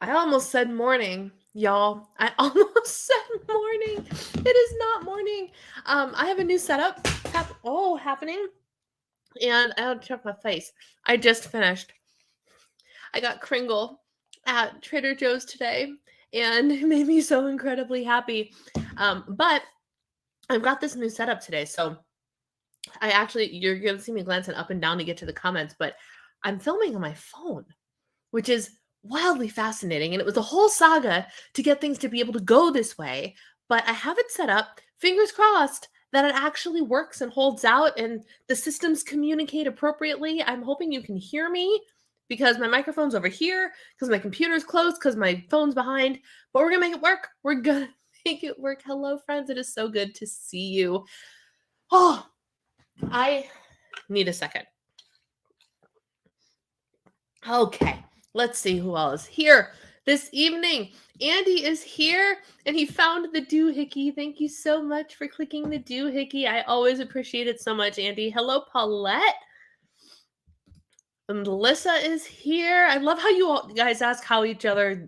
I almost said morning, y'all. I almost said morning. It is not morning. I have a new setup happening. And I had to check my face. I just finished. I got Kringle at Trader Joe's today, and it made me so incredibly happy. But I've got this new setup today, so you're going to see me glancing up and down to get to the comments, but I'm filming on my phone, which is wildly fascinating. And it was a whole saga to get things to be able to go this way, but I have it set up, fingers crossed, that it actually works and holds out and the systems communicate appropriately. I'm hoping you can hear me because my microphone's over here, because my computer's close, because my phone's behind, but we're going to make it work. We're going to make it work. Hello, friends. It is so good to see you. Oh, I need a second. Okay, let's see who else is here this evening. Andy is here, and he found the doohickey. Thank you so much for clicking the doohickey. I always appreciate it so much, Andy. Hello, Paulette. And Melissa is here. I love how you guys ask how each other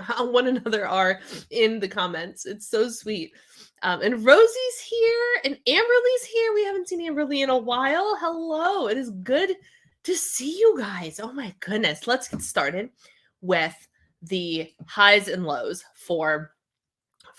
how one another are in the comments. It's so sweet. And Rosie's here, and Amberly's here. We haven't seen Amberly in a while. Hello. It is good to see you guys. Oh my goodness. Let's get started with the highs and lows for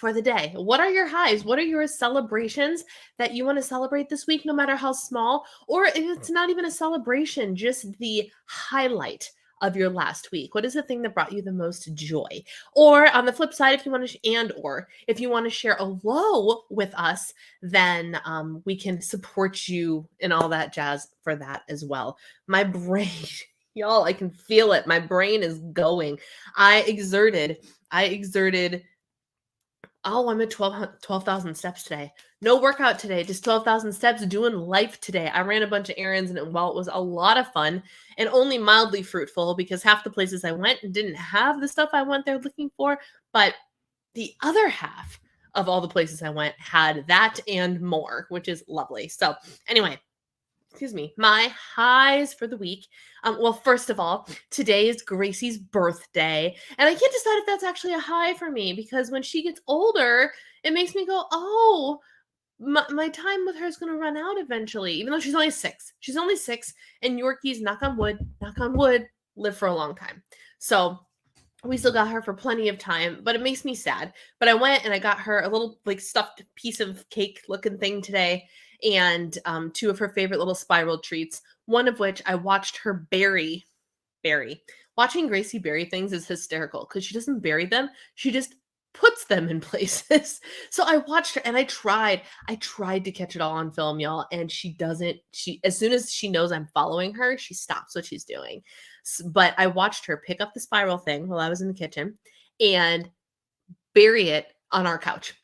the day. What are your highs? What are your celebrations that you want to celebrate this week, no matter how small? Or if it's not even a celebration, just the highlight of your last week. What is the thing that brought you the most joy? Or on the flip side, if you want to, if you want to share a low with us, then we can support you and all that jazz for that as well. My brain, y'all, I can feel it. My brain is going. I exerted. Oh, I'm at 12,000 steps today. No workout today, just 12,000 steps doing life today. I ran a bunch of errands, and while it was a lot of fun and only mildly fruitful because half the places I went didn't have the stuff I went there looking for, but the other half of all the places I went had that and more, which is lovely. So anyway, excuse me, my highs for the week. Well, first of all, today is Gracie's birthday, and I can't decide if that's actually a high for me because when she gets older, it makes me go, oh, my time with her is going to run out eventually, even though she's only 6. She's only 6, and Yorkies, knock on wood, live for a long time. So we still got her for plenty of time, but it makes me sad. But I went and I got her a little stuffed piece of cake looking thing today, and 2 of her favorite little spiral treats, one of which I watched her berry. Watching Gracie bury things is hysterical because she doesn't bury them. She just puts them in places. So I watched her and I tried to catch it all on film, y'all. And as soon as she knows I'm following her, she stops what she's doing. But I watched her pick up the spiral thing while I was in the kitchen and bury it on our couch.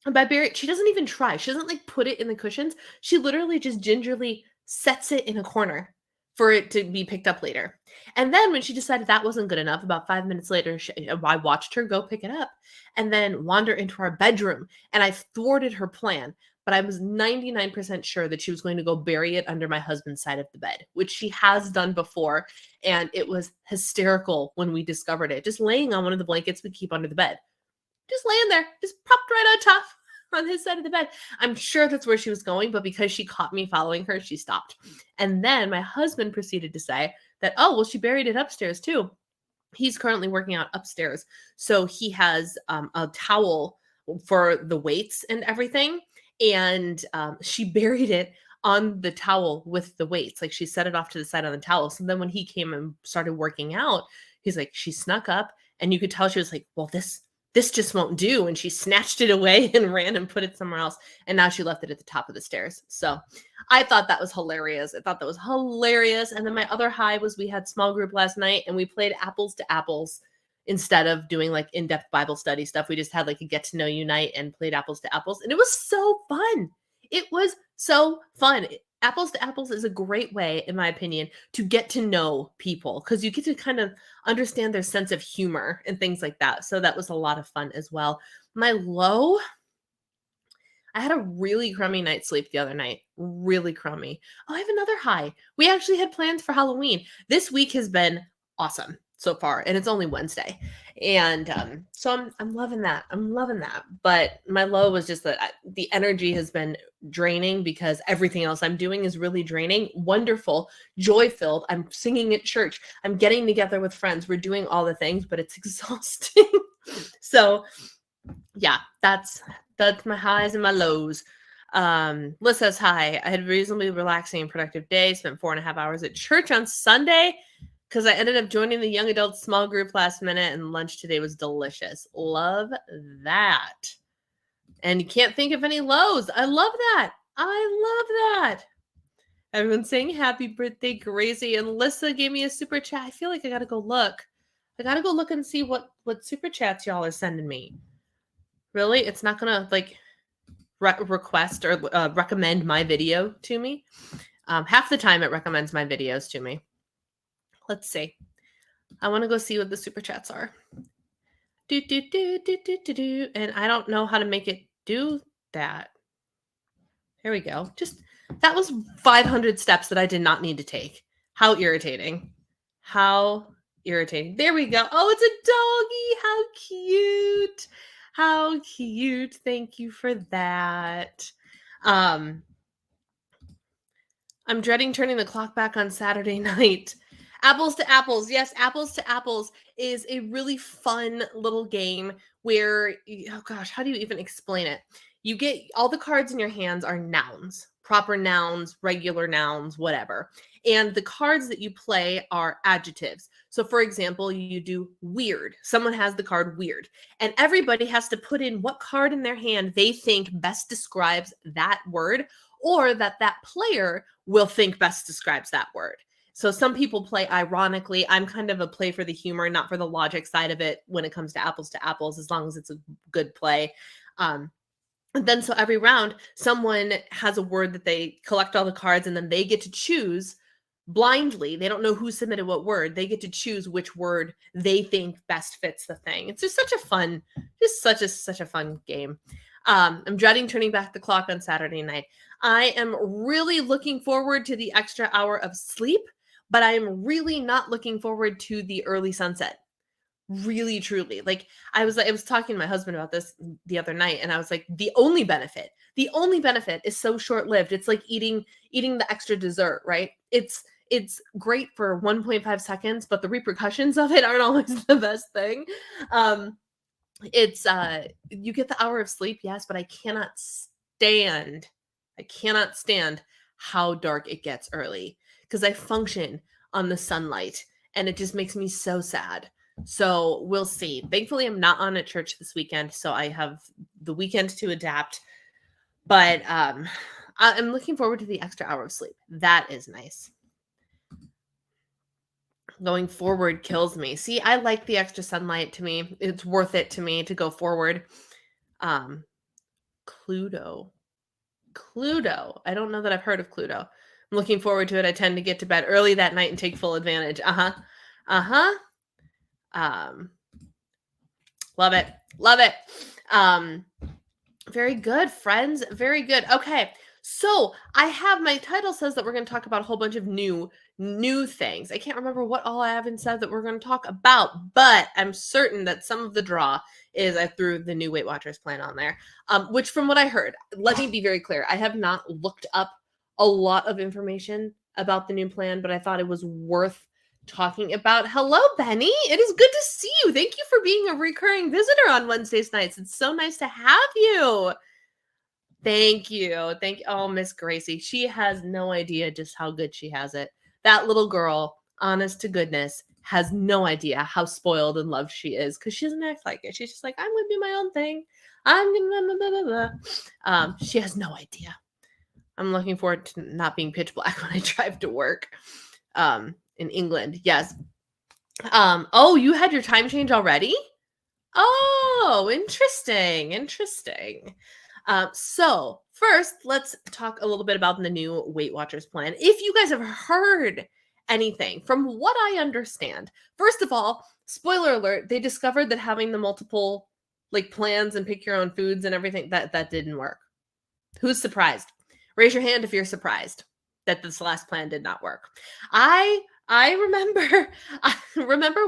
And by bury it, she doesn't even try. She doesn't put it in the cushions. She literally just gingerly sets it in a corner for it to be picked up later. And then when she decided that wasn't good enough, about 5 minutes later, I watched her go pick it up and then wander into our bedroom. And I thwarted her plan, but I was 99% sure that she was going to go bury it under my husband's side of the bed, which she has done before. And it was hysterical when we discovered it, just laying on one of the blankets we keep under the bed. Just laying there, just propped right on top on his side of the bed. I'm sure that's where she was going, but because she caught me following her, she stopped. And then my husband proceeded to say that, oh, well, she buried it upstairs too. He's currently working out upstairs. So he has a towel for the weights and everything. And she buried it on the towel with the weights. Like she set it off to the side on the towel. So then when he came and started working out, he's like, she snuck up and you could tell she was like, well, this just won't do. And she snatched it away and ran and put it somewhere else. And now she left it at the top of the stairs. So I thought that was hilarious. I thought that was hilarious. And then my other high was we had small group last night and we played apples to apples instead of doing like in-depth Bible study stuff. We just had like a get to know you night and played apples to apples. And it was so fun. It was so fun. Apples to apples is a great way, in my opinion, to get to know people because you get to kind of understand their sense of humor and things like that. So that was a lot of fun as well. My low, I had a really crummy night's sleep the other night. Really crummy. Oh, I have another high. We actually had plans for Halloween. This week has been awesome so far, and it's only Wednesday. And so I'm loving that. I'm loving that. But my low was just that the energy has been draining because everything else I'm doing is really draining. Wonderful, joy-filled. I'm singing at church. I'm getting together with friends. We're doing all the things, but it's exhausting. So yeah, that's my highs and my lows. Liz says, hi, I had a reasonably relaxing and productive day, spent 4.5 hours at church on Sunday because I ended up joining the young adult small group last minute and lunch today was delicious. Love that. And you can't think of any lows. I love that. I love that. Everyone's saying happy birthday, Gracie. And Lissa gave me a super chat. I feel like I got to go look. I got to go look and see what super chats y'all are sending me. Really? It's not going to like request or recommend my video to me. Half the time it recommends my videos to me. Let's see. I want to go see what the super chats are. And I don't know how to make it do that. There we go. That was 500 steps that I did not need to take. How irritating. How irritating. There we go. Oh, it's a doggy. How cute. How cute. Thank you for that. I'm dreading turning the clock back on Saturday night. Apples to Apples. Yes, Apples to Apples is a really fun little game where, oh gosh, how do you even explain it? You get all the cards in your hands are nouns, proper nouns, regular nouns, whatever. And the cards that you play are adjectives. So for example, you do weird. Someone has the card weird. And everybody has to put in what card in their hand they think best describes that word or that player will think best describes that word. So some people play ironically. I'm kind of a play for the humor, not for the logic side of it when it comes to Apples, as long as it's a good play. And then so every round, someone has a word that they collect all the cards and then they get to choose blindly. They don't know who submitted what word. They get to choose which word they think best fits the thing. It's just such a fun game. I'm dreading turning back the clock on Saturday night. I am really looking forward to the extra hour of sleep, but I am really not looking forward to the early sunset. Really, truly. Like I was talking to my husband about this the other night and I was like, the only benefit is so short-lived. It's like eating the extra dessert, right? It's great for 1.5 seconds, but the repercussions of it aren't always the best thing. You get the hour of sleep, yes, but I cannot stand how dark it gets early because I function on the sunlight and it just makes me so sad. So we'll see. Thankfully, I'm not on at church this weekend, so I have the weekend to adapt. But I'm looking forward to the extra hour of sleep. That is nice. Going forward kills me. See, I like the extra sunlight to me. It's worth it to me to go forward. Cluedo. I don't know that I've heard of Cluedo. I'm looking forward to it. I tend to get to bed early that night and take full advantage. Love it. Very good, friends. Very good. Okay. So my title says that we're going to talk about a whole bunch of new things. I can't remember what all I haven't said that we're going to talk about, but I'm certain that some of the draw is I threw the new Weight Watchers plan on there, which from what I heard, let me be very clear. I have not looked up a lot of information about the new plan, but I thought it was worth talking about. Hello, Benny. It is good to see you. Thank you for being a recurring visitor on Wednesdays nights. It's so nice to have you. Thank you. Thank you. Oh, Miss Gracie. She has no idea just how good she has it. That little girl, honest to goodness, has no idea how spoiled and loved she is because she doesn't act like it. She's just like, I'm going to do my own thing. I'm going to blah, blah, blah. She has no idea. I'm looking forward to not being pitch black when I drive to work in England. Yes. Oh, you had your time change already? Oh, interesting. So first, let's talk a little bit about the new Weight Watchers plan. If you guys have heard anything, from what I understand, first of all, spoiler alert, they discovered that having the multiple like plans and pick your own foods and everything, that didn't work. Who's surprised? Raise your hand if you're surprised that this last plan did not work. I remember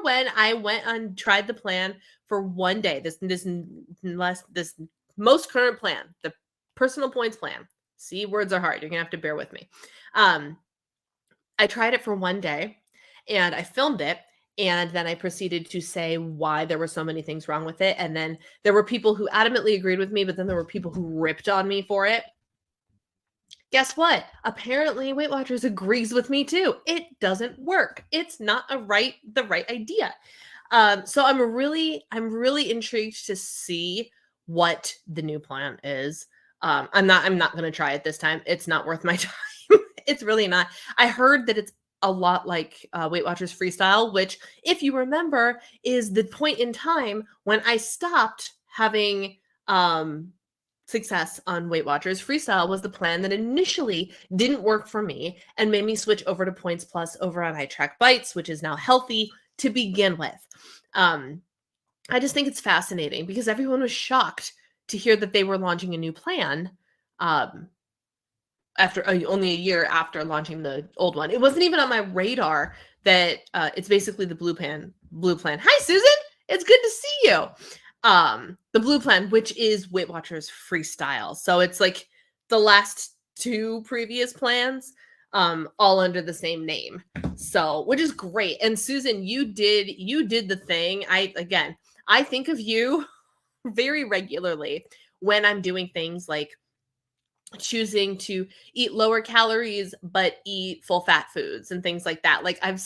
when I went and tried the plan for one day. This most current plan, the personal points plan. See, words are hard. You're gonna have to bear with me. I tried it for one day and I filmed it. And then I proceeded to say why there were so many things wrong with it. And then there were people who adamantly agreed with me, but then there were people who ripped on me for it. Guess what? Apparently Weight Watchers agrees with me too. It doesn't work. It's not the right idea. So I'm really intrigued to see what the new plan is. I'm not going to try it this time. It's not worth my time. It's really not. I heard that it's a lot like Weight Watchers Freestyle, which, if you remember, is the point in time when I stopped having success on Weight Watchers. Freestyle was the plan that initially didn't work for me and made me switch over to Points Plus over on iTrack Bites, which is now healthy to begin with. I just think it's fascinating because everyone was shocked to hear that they were launching a new plan after only a year after launching the old one. It wasn't even on my radar that it's basically the blue plan. Hi, Susan. It's good to see you. The blue plan, which is Weight Watchers Freestyle. So it's like the last two previous plans, all under the same name. So, which is great. And Susan, you did the thing. I think of you very regularly when I'm doing things like choosing to eat lower calories but eat full fat foods and things like that. Like I'm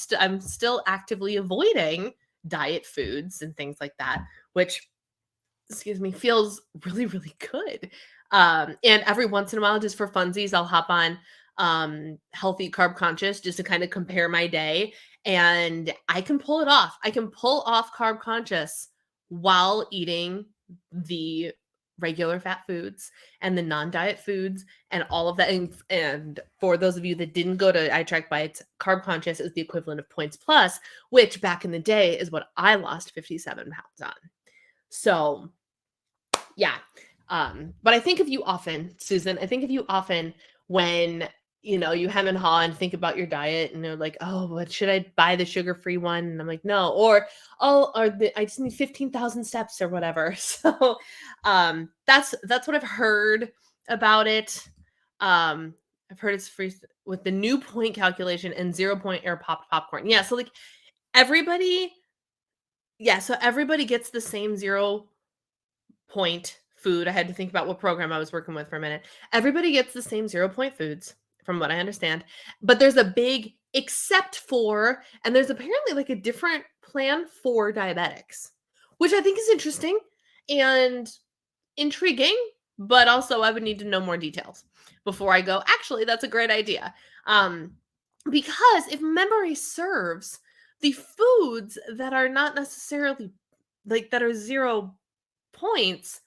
still actively avoiding diet foods and things like that, which feels really, really good. And every once in a while, just for funsies, I'll hop on Healthy Carb Conscious just to kind of compare my day. And I can pull it off. I can pull off Carb Conscious while eating the regular fat foods and the non-diet foods and all of that. And for those of you that didn't go to iTrack Bites, Carb Conscious is the equivalent of Points Plus, which back in the day is what I lost 57 pounds on. So yeah. But I think of you often, Susan. I think of you often when, you hem and haw and think about your diet and they're like, oh, what should I buy the sugar-free one? And I'm like, no, I just need 15,000 steps or whatever. So, that's what I've heard about it. I've heard it's free with the new point calculation and 0 point air popped popcorn. Yeah. So like everybody gets the same 0 point food. I had to think about what program I was working with for a minute. Everybody gets the same 0 point foods, from what I understand. But there's a big except for, and there's apparently like a different plan for diabetics, which I think is interesting and intriguing, but also I would need to know more details before I go, actually, that's a great idea. Because if memory serves, the foods that are not necessarily that are 0 points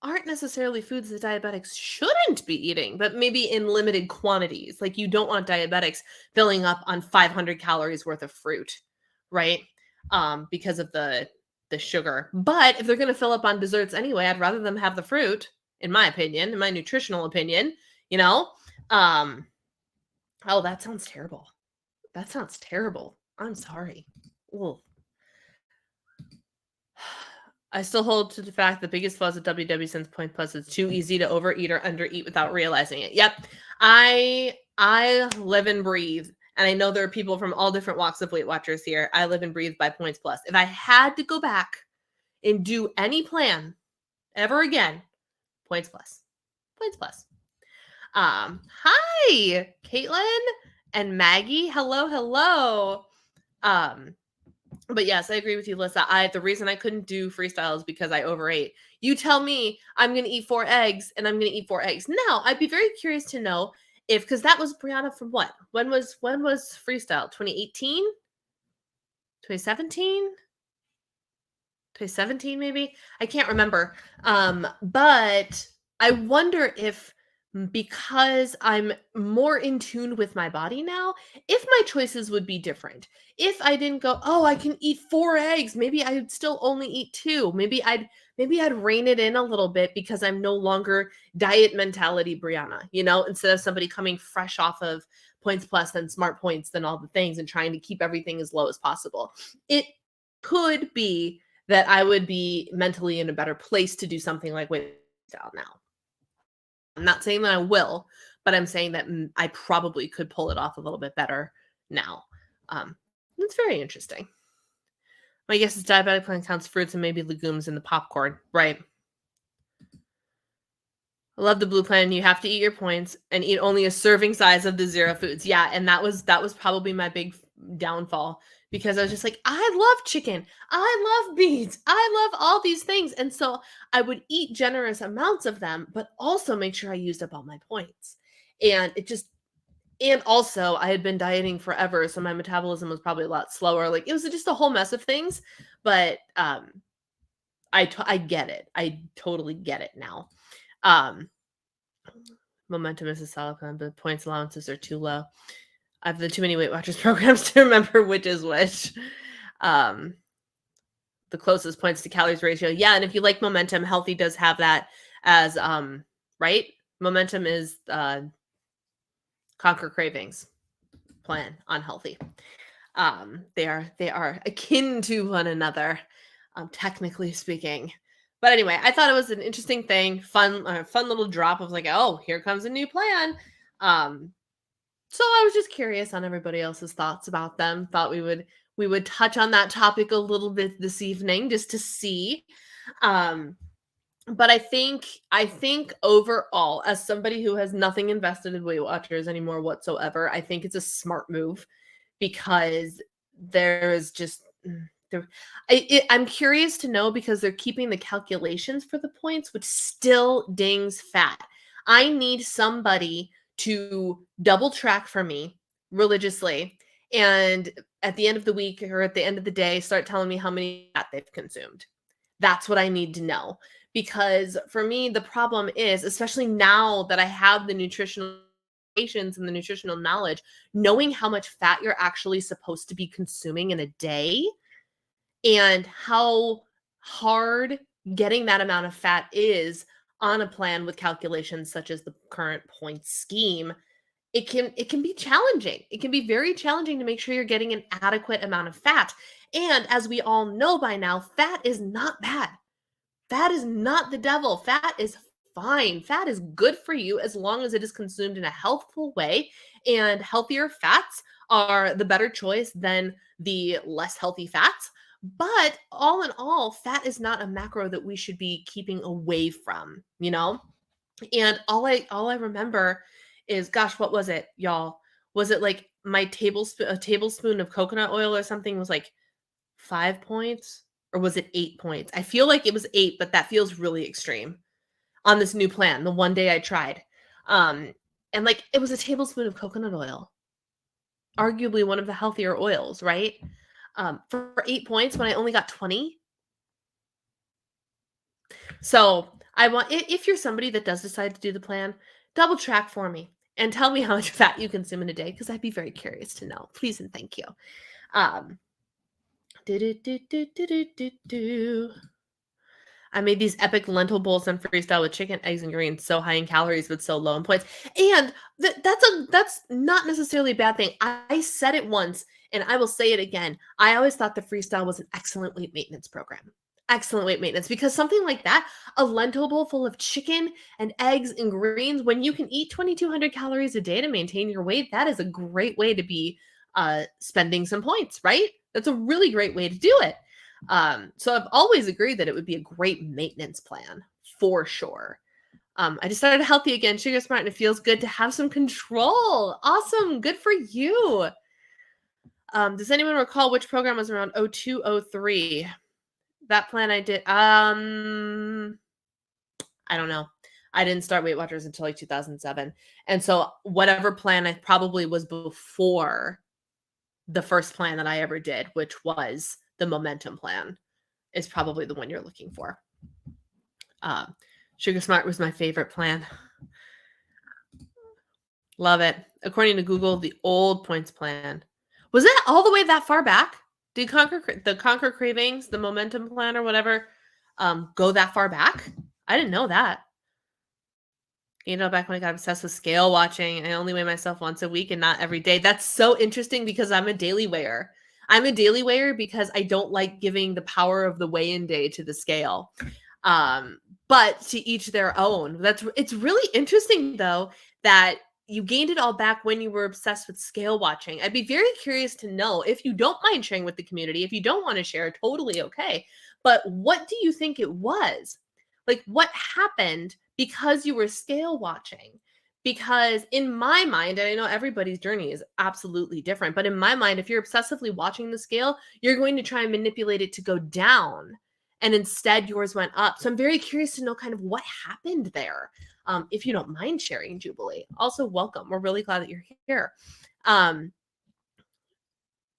aren't necessarily foods that diabetics shouldn't be eating, but maybe in limited quantities. Like you don't want diabetics filling up on 500 calories worth of fruit, right? Because of the sugar. But if they're going to fill up on desserts anyway, I'd rather them have the fruit, in my opinion, in my nutritional opinion, oh, that sounds terrible. That sounds terrible. I'm sorry. Ugh. I still hold to the fact the biggest flaws of WW since Point Plus is too easy to overeat or undereat without realizing it. Yep. I live and breathe And I know there are people from all different walks of Weight Watchers here. I live and breathe by points plus. If I had to go back and do any plan ever again, points plus. Points plus. Hi, Caitlin and Maggie. Hello, hello. But yes, I agree with you, Lissa. The reason I couldn't do freestyle is because I overate. You tell me I'm gonna eat 4 eggs and I'm gonna eat 4 eggs. Now, I'd be very curious to know because that was Brianna from what? When was freestyle? 2018? 2017? 2017 maybe? I can't remember. But I wonder if because I'm more in tune with my body now, if my choices would be different. If I didn't go, "Oh, I can eat 4 eggs," maybe I'd still only eat 2. Maybe I'd rein it in a little bit because I'm no longer diet mentality Brianna, instead of somebody coming fresh off of points plus and smart points and all the things and trying to keep everything as low as possible. It could be that I would be mentally in a better place to do something like weight style now. I'm not saying that I will, but I'm saying that I probably could pull it off a little bit better now. It's very interesting. My guess is diabetic plan counts fruits and maybe legumes in the popcorn, right? I love the blue plan. You have to eat your points and eat only a serving size of the zero foods. Yeah, and that was probably my big downfall because I was just like, I love chicken. I love beans. I love all these things. And so I would eat generous amounts of them, but also make sure I used up all my points. And also I had been dieting forever, so my metabolism was probably a lot slower. Like it was just a whole mess of things, but I get it. I totally get it now. Momentum is a solid plan, but points allowances are too low. I've the too many Weight Watchers programs to remember which is which. The closest points to calories ratio. Yeah, and if you like momentum, healthy does have that as right? Momentum is conquer cravings plan on healthy. They are akin to one another, technically speaking. But anyway, I thought it was an interesting thing, fun little drop of like, oh, here comes a new plan. So I was just curious on everybody else's thoughts about them. Thought we would touch on that topic a little bit this evening just to see. But I think overall, as somebody who has nothing invested in Weight Watchers anymore whatsoever, I think it's a smart move because there is just I'm curious to know because they're keeping the calculations for the points, which still dings fat. I need somebody to double track for me religiously and at the end of the week or at the end of the day start telling me how many fat they've consumed. That's what I need to know because for me the problem is, especially now that I have the nutritional and the nutritional knowledge, knowing how much fat you're actually supposed to be consuming in a day and how hard getting that amount of fat is on a plan with calculations such as the current point scheme, it can be challenging. It can be very challenging to make sure you're getting an adequate amount of fat. And as we all know by now, fat is not bad. Fat is not the devil. Fat is fine. Fat is good for you as long as it is consumed in a healthful way. And healthier fats are the better choice than the less healthy fats. But all in all, fat is not a macro that we should be keeping away from, And all I remember is, gosh, what was it, y'all? Was it like a tablespoon of coconut oil or something was like 5 points? Or was it 8 points? I feel like it was 8, but that feels really extreme on this new plan, the one day I tried. And like it was a tablespoon of coconut oil, arguably one of the healthier oils, right? For 8 points when I only got 20. So I want, if you're somebody that does decide to do the plan, double track for me and tell me how much fat you consume in a day because I'd be very curious to know. Please and thank you. I made these epic lentil bowls on freestyle with chicken, eggs, and greens, so high in calories but so low in points. And that's not necessarily a bad thing. I said it once, and I will say it again. I always thought the freestyle was an excellent weight maintenance program. Excellent weight maintenance because something like that, a lentil bowl full of chicken and eggs and greens, when you can eat 2,200 calories a day to maintain your weight, that is a great way to be spending some points, right? That's a really great way to do it. So I've always agreed that it would be a great maintenance plan for sure. I just started healthy again, sugar smart, and it feels good to have some control. Awesome. Good for you. Does anyone recall which program was around 0203? That plan I did. I don't know. I didn't start Weight Watchers until like 2007. And so whatever plan I probably was before the first plan that I ever did, which was the momentum plan, is probably the one you're looking for. Sugar Smart was my favorite plan. Love it. According to Google, the old points plan. Was it all the way that far back? Did Conquer Cravings, the momentum plan or whatever, go that far back? I didn't know that. You know, back when I got obsessed with scale watching, I only weigh myself once a week and not every day. That's so interesting because I'm a daily weigher. I'm a daily weigher because I don't like giving the power of the weigh-in day to the scale. But to each their own. It's really interesting though that you gained it all back when you were obsessed with scale watching. I'd be very curious to know if you don't mind sharing with the community. If you don't want to share, totally okay. But what do you think it was? Like what happened because you were scale watching? Because in my mind, and I know everybody's journey is absolutely different, but in my mind, if you're obsessively watching the scale, you're going to try and manipulate it to go down. And instead yours went up. So I'm very curious to know kind of what happened there. If you don't mind sharing, Jubilee. Also, welcome. We're really glad that you're here. It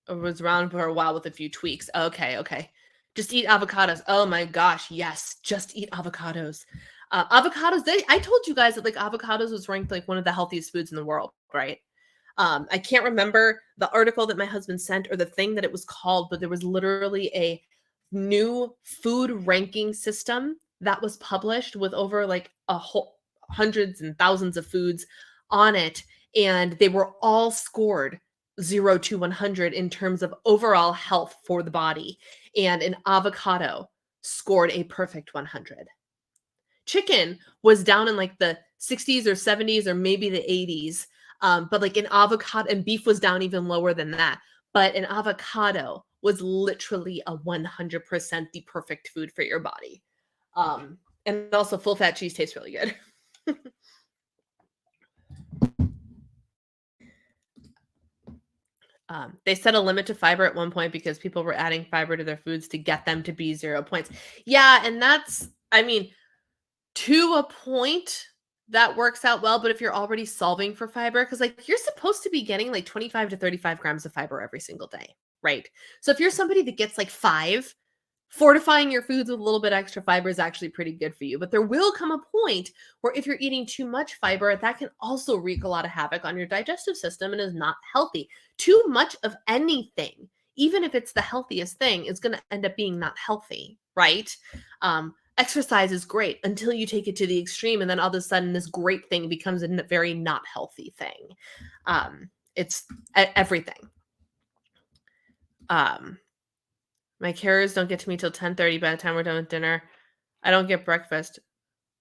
was around for a while with a few tweaks. Okay. Just eat avocados. Oh my gosh, yes. Just eat avocados. Avocados, I told you guys that like avocados was ranked like one of the healthiest foods in the world, right? I can't remember the article that my husband sent or the thing that it was called, but there was literally a new food ranking system that was published with over like a whole hundreds and thousands of foods on it, and they were all scored 0 to 100 in terms of overall health for the body, and an avocado scored a perfect 100. Chicken was down in like the 60s or 70s or maybe the 80s, but like an avocado, and beef was down even lower than that, but an avocado was literally a 100% the perfect food for your body. And also full fat cheese tastes really good. They set a limit to fiber at one point because people were adding fiber to their foods to get them to be 0 points. Yeah, and that's, I mean, to a point that works out well, but if you're already solving for fiber, because like you're supposed to be getting like 25 to 35 grams of fiber every single day, right? So if you're somebody that gets like 5, fortifying your foods with a little bit extra fiber is actually pretty good for you. But there will come a point where if you're eating too much fiber, that can also wreak a lot of havoc on your digestive system and is not healthy. Too much of anything, even if it's the healthiest thing, is going to end up being not healthy, right? Exercise is great until you take it to the extreme, and then all of a sudden this great thing becomes a very not healthy thing. It's everything. My carers don't get to me till 10:30 by the time we're done with dinner. I don't get breakfast.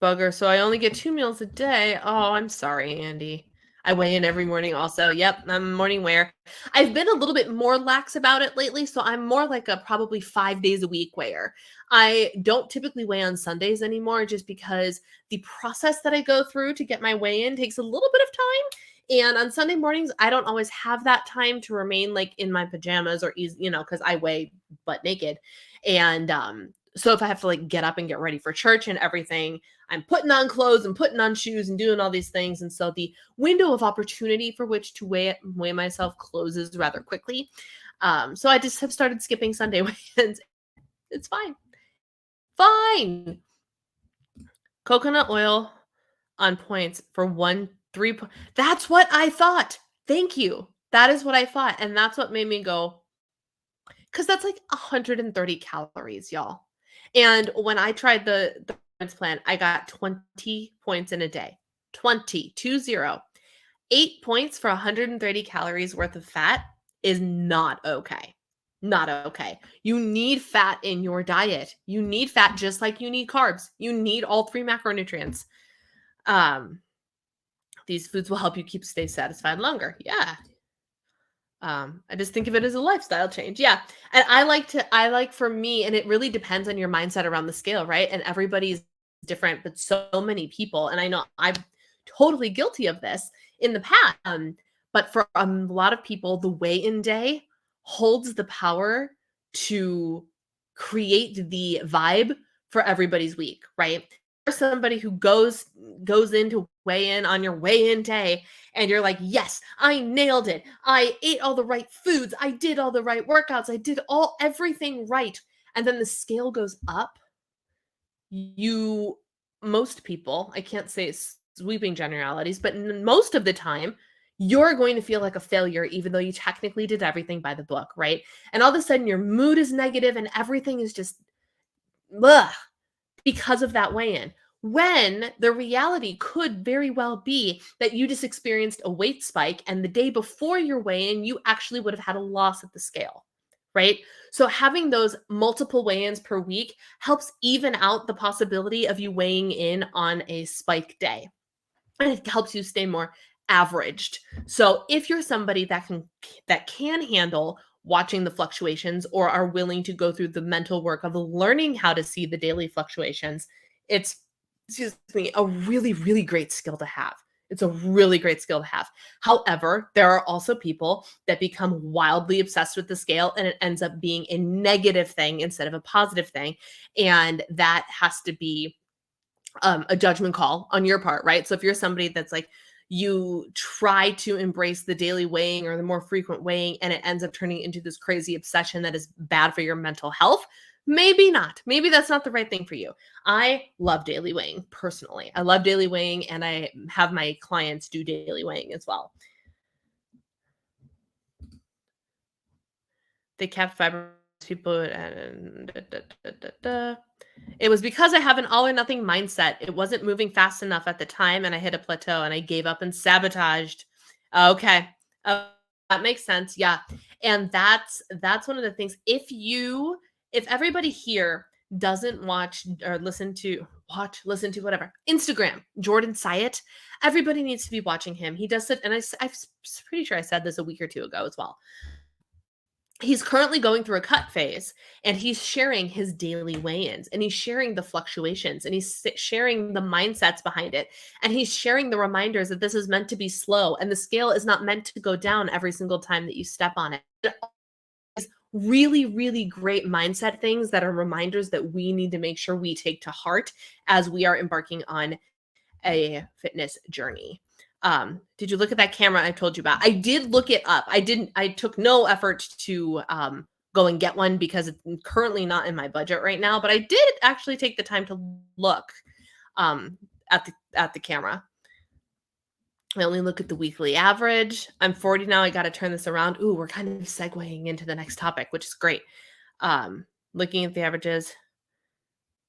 Bugger. So I only get 2 meals a day. Oh, I'm sorry, Andy. I weigh in every morning also. Yep, I'm a morning weigher. I've been a little bit more lax about it lately, so I'm more like a probably 5 days a week weigher. I don't typically weigh on Sundays anymore just because the process that I go through to get my weigh in takes a little bit of time. And on Sunday mornings, I don't always have that time to remain like in my pajamas or, because I weigh butt naked. And so if I have to like get up and get ready for church and everything, I'm putting on clothes and putting on shoes and doing all these things. And so the window of opportunity for which to weigh myself closes rather quickly. So I just have started skipping Sunday weigh-ins. It's fine. Fine. Coconut oil on points for 3 points. That's what I thought. Thank you. That is what I thought. And that's what made me go, because that's like 130 calories, y'all. And when I tried the plan, I got 20 points in a day. 20. 8 points for 130 calories worth of fat is not okay. Not okay. You need fat in your diet. You need fat just like you need carbs. You need all three macronutrients. Um, these foods will help you stay satisfied longer. Yeah. I just think of it as a lifestyle change. Yeah. And I like for me, and it really depends on your mindset around the scale, right? And everybody's different, but so many people, and I know I'm totally guilty of this in the past. But for a lot of people, the weigh-in day holds the power to create the vibe for everybody's week, right? For somebody who goes into weigh in on your weigh in day and you're like, yes, I nailed it. I ate all the right foods. I did all the right workouts. I did everything right. And then the scale goes up. You, most people, I can't say sweeping generalities, but most of the time, you're going to feel like a failure, even though you technically did everything by the book, right? And all of a sudden, your mood is negative and everything is just, ugh, because of that weigh-in. When the reality could very well be that you just experienced a weight spike and the day before your weigh-in, you actually would have had a loss at the scale, right? So having those multiple weigh-ins per week helps even out the possibility of you weighing in on a spike day. And it helps you stay more averaged. So if you're somebody that can handle watching the fluctuations or are willing to go through the mental work of learning how to see the daily fluctuations, it's, excuse me, a really, really great skill to have. It's a really great skill to have. However, there are also people that become wildly obsessed with the scale and it ends up being a negative thing instead of a positive thing. And that has to be a judgment call on your part, right? So if you're somebody that's like, you try to embrace the daily weighing or the more frequent weighing and it ends up turning into this crazy obsession that is bad for your mental health, maybe not. Maybe that's not the right thing for you. I love daily weighing personally. I love daily weighing and I have my clients do daily weighing as well. They kept fiber people and it was because I have an all or nothing mindset. It wasn't moving fast enough at the time and I hit a plateau and I gave up and sabotaged. Okay. That makes sense. Yeah. And that's one of the things. If everybody here doesn't listen to whatever, Instagram, Jordan Syatt, everybody needs to be watching him. He does it. And I'm pretty sure I said this a week or two ago as well. He's currently going through a cut phase and he's sharing his daily weigh-ins and he's sharing the fluctuations and he's sharing the mindsets behind it. And he's sharing the reminders that this is meant to be slow and the scale is not meant to go down every single time that you step on it. It's really, really great mindset things that are reminders that we need to make sure we take to heart as we are embarking on a fitness journey. Did you look at that camera I told you about? I did look it up. I took no effort to go and get one because it's currently not in my budget right now, but I did actually take the time to look at the camera. I only look at the weekly average. I'm 40 now. I got to turn this around. Ooh, we're kind of segueing into the next topic, which is great. Looking at the averages,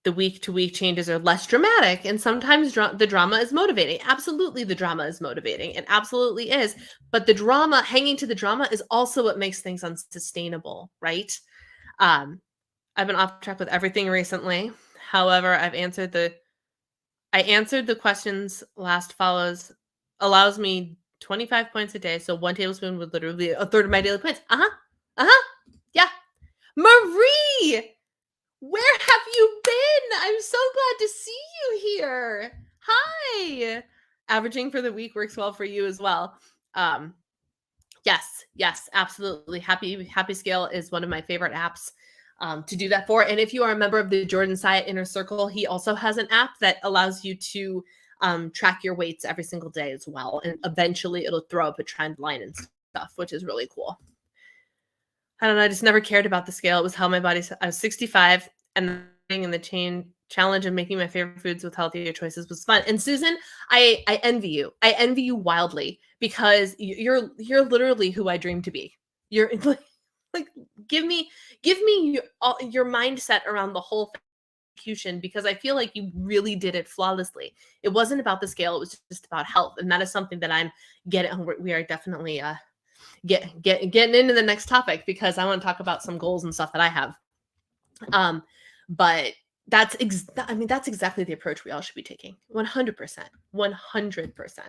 the week-to-week changes are less dramatic, and sometimes the drama is motivating. Absolutely, the drama is motivating. It absolutely is. But the drama, hanging to the drama, is also what makes things unsustainable, right? I've been off track with everything recently. However, I answered the questions last allows me 25 points a day. So 1 tablespoon would literally be a third of my daily points. Yeah. Marie! Where have you been? I'm so glad to see you here. Hi. Averaging for the week works well for you as well. Yes, absolutely. Happy Scale is one of my favorite apps to do that for. And if you are a member of the Jordan Syatt Inner Circle, he also has an app that allows you to track your weights every single day as well. And eventually it'll throw up a trend line and stuff, which is really cool. I don't know. I just never cared about the scale. It was how my body. I was 65, and the challenge of making my favorite foods with healthier choices was fun. And Susan, I envy you. I envy you wildly because you're literally who I dream to be. You're like give me your mindset around the whole execution because I feel like you really did it flawlessly. It wasn't about the scale. It was just about health, and that is something that I'm getting. We are definitely getting into the next topic because I want to talk about some goals and stuff that I have. But that's exactly the approach we all should be taking. 100%. 100%.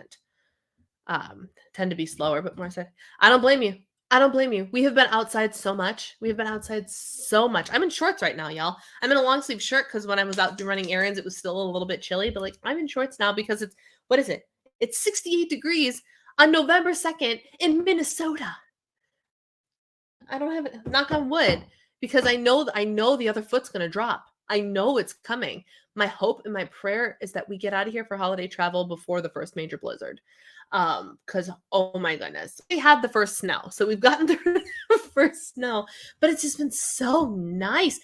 Tend to be slower, but more said. I don't blame you. I don't blame you. We have been outside so much. We have been outside so much. I'm in shorts right now, y'all. I'm in a long sleeve shirt because when I was out running errands, it was still a little bit chilly. But like, I'm in shorts now because what is it? It's 68 degrees on November 2nd in Minnesota. I don't have it. Knock on wood, because I know the other foot's gonna drop. I know it's coming. My hope and my prayer is that we get out of here for holiday travel before the first major blizzard. Because oh my goodness, we had the first snow, so we've gotten through the first snow, but it's just been so nice.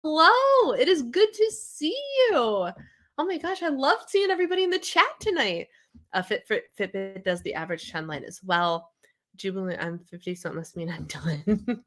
Hello, it is good to see you. Oh my gosh, I love seeing everybody in the chat tonight. Fitbit does the average trend line as well. Jubilant, I'm 50, so it must mean I'm done.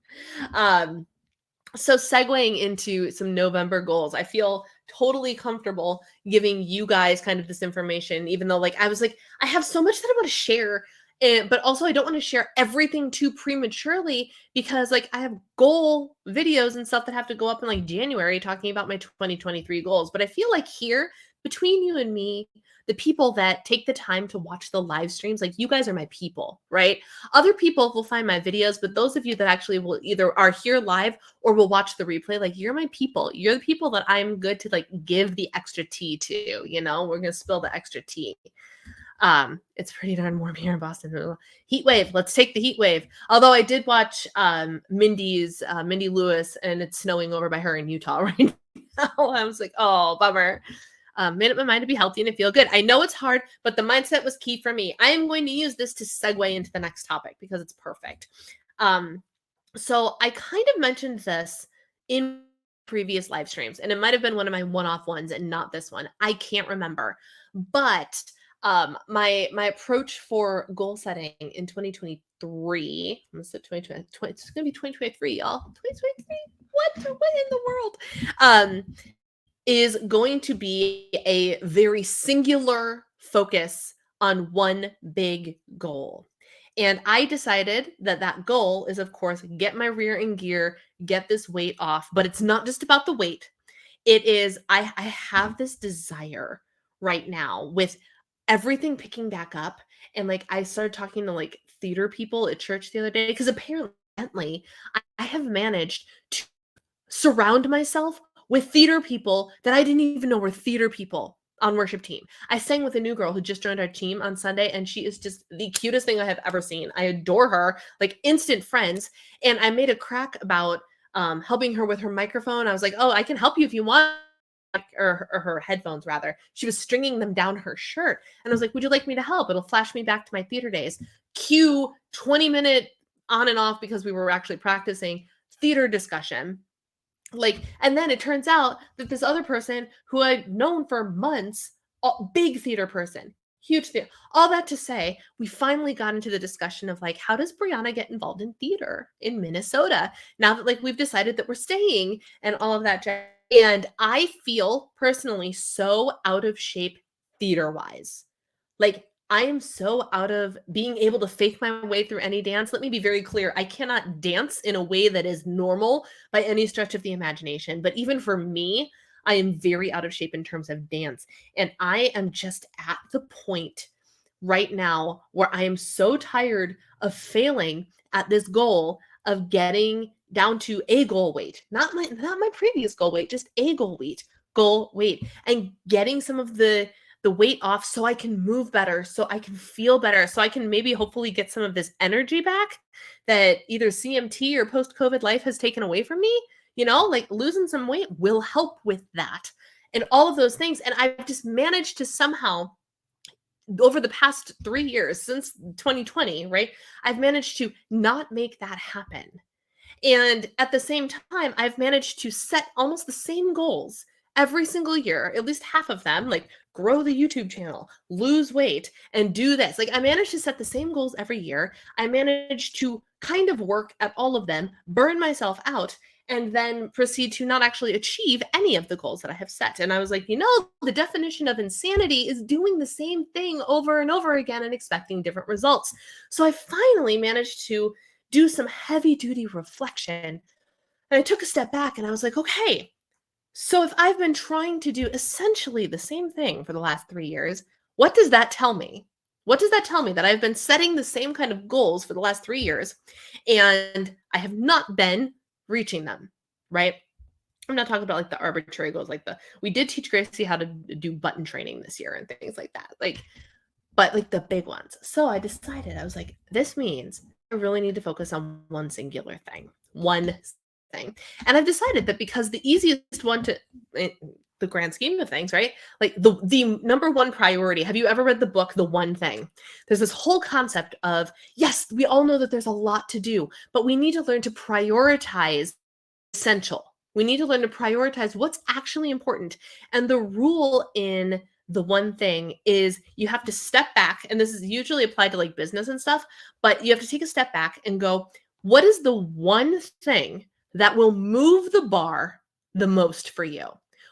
So segueing into some November goals, I feel totally comfortable giving you guys kind of this information, even though I was like, I have so much that I want to share, but also I don't want to share everything too prematurely because I have goal videos and stuff that have to go up in January talking about my 2023 goals. But I feel like here, between you and me, the people that take the time to watch the live streams, you guys are my people, right? Other people will find my videos, but those of you that actually will either are here live or will watch the replay, you're my people. You're the people that I'm good to give the extra tea to, we're going to spill the extra tea. It's pretty darn warm here in Boston. Heat wave. Let's take the heat wave. Although I did watch Mindy Lewis, and it's snowing over by her in Utah right now. I was like, oh, bummer. Made up my mind to be healthy and to feel good. I know it's hard, but the mindset was key for me. I am going to use this to segue into the next topic because it's perfect. So I kind of mentioned this in previous live streams, and it might have been one of my one-off ones and not this one. I can't remember. But my approach for goal setting in 2023, I'm gonna say 2020, it's gonna be 2023, y'all. 2023. What in the world? Is going to be a very singular focus on one big goal. And I decided that goal is, of course, get my rear in gear, get this weight off. But it's not just about the weight. It is, I have this desire right now with everything picking back up. And I started talking to theater people at church the other day, because apparently I have managed to surround myself with theater people that I didn't even know were theater people on worship team. I sang with a new girl who just joined our team on Sunday, and she is just the cutest thing I have ever seen. I adore her, instant friends. And I made a crack about helping her with her microphone. I was like, oh, I can help you if you want. Or her headphones, rather. She was stringing them down her shirt. And I was like, would you like me to help? It'll flash me back to my theater days. Cue 20-minute on and off, because we were actually practicing theater discussion. And then it turns out that this other person who I'd known for months, big theater person, huge theater, all that to say, we finally got into the discussion of how does Brianna get involved in theater in Minnesota now that we've decided that we're staying and all of that. And I feel personally so out of shape theater wise. I am so out of being able to fake my way through any dance. Let me be very clear. I cannot dance in a way that is normal by any stretch of the imagination. But even for me, I am very out of shape in terms of dance. And I am just at the point right now where I am so tired of failing at this goal of getting down to a goal weight, not my previous goal weight, just a goal weight, and getting some of the weight off so I can move better, so I can feel better, so I can maybe hopefully get some of this energy back that either CMT or post-COVID life has taken away from me. Losing some weight will help with that and all of those things. And I've just managed to somehow, over the past 3 years, since 2020, right, I've managed to not make that happen. And at the same time, I've managed to set almost the same goals every single year, at least half of them, grow the YouTube channel, lose weight, and do this. I managed to set the same goals every year. I managed to kind of work at all of them, burn myself out, and then proceed to not actually achieve any of the goals that I have set. And I was like, the definition of insanity is doing the same thing over and over again and expecting different results. So I finally managed to do some heavy duty reflection. And I took a step back and I was like, okay, so if I've been trying to do essentially the same thing for the last 3 years, what does that tell me? What does that tell me? That I've been setting the same kind of goals for the last 3 years and I have not been reaching them, right? I'm not talking about like the arbitrary goals, like we did teach Gracie how to do button training this year and things like that. But like the big ones. So I decided, I was like, this means I really need to focus on one singular thing, one thing. And I've decided that because the easiest one to, in the grand scheme of things, right? Like the number one priority. Have you ever read the book, The One Thing? There's this whole concept of, yes, we all know that there's a lot to do, but we need to learn to prioritize essential. We need to learn to prioritize what's actually important. And the rule in The One Thing is you have to step back, and this is usually applied to like business and stuff, but you have to take a step back and go, what is the one thing that will move the bar the most for you?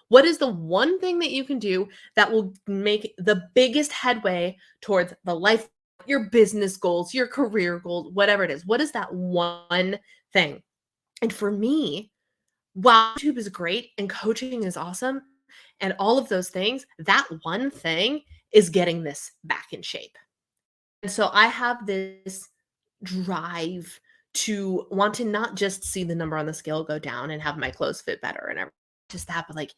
What is the one thing that you can do that will make the biggest headway towards the life, your business goals, your career goals, whatever it is? What is that one thing? And for me, while YouTube is great and coaching is awesome and all of those things, that one thing is getting this back in shape. And so I have this drive to want to not just see the number on the scale go down and have my clothes fit better and everything, just that, but like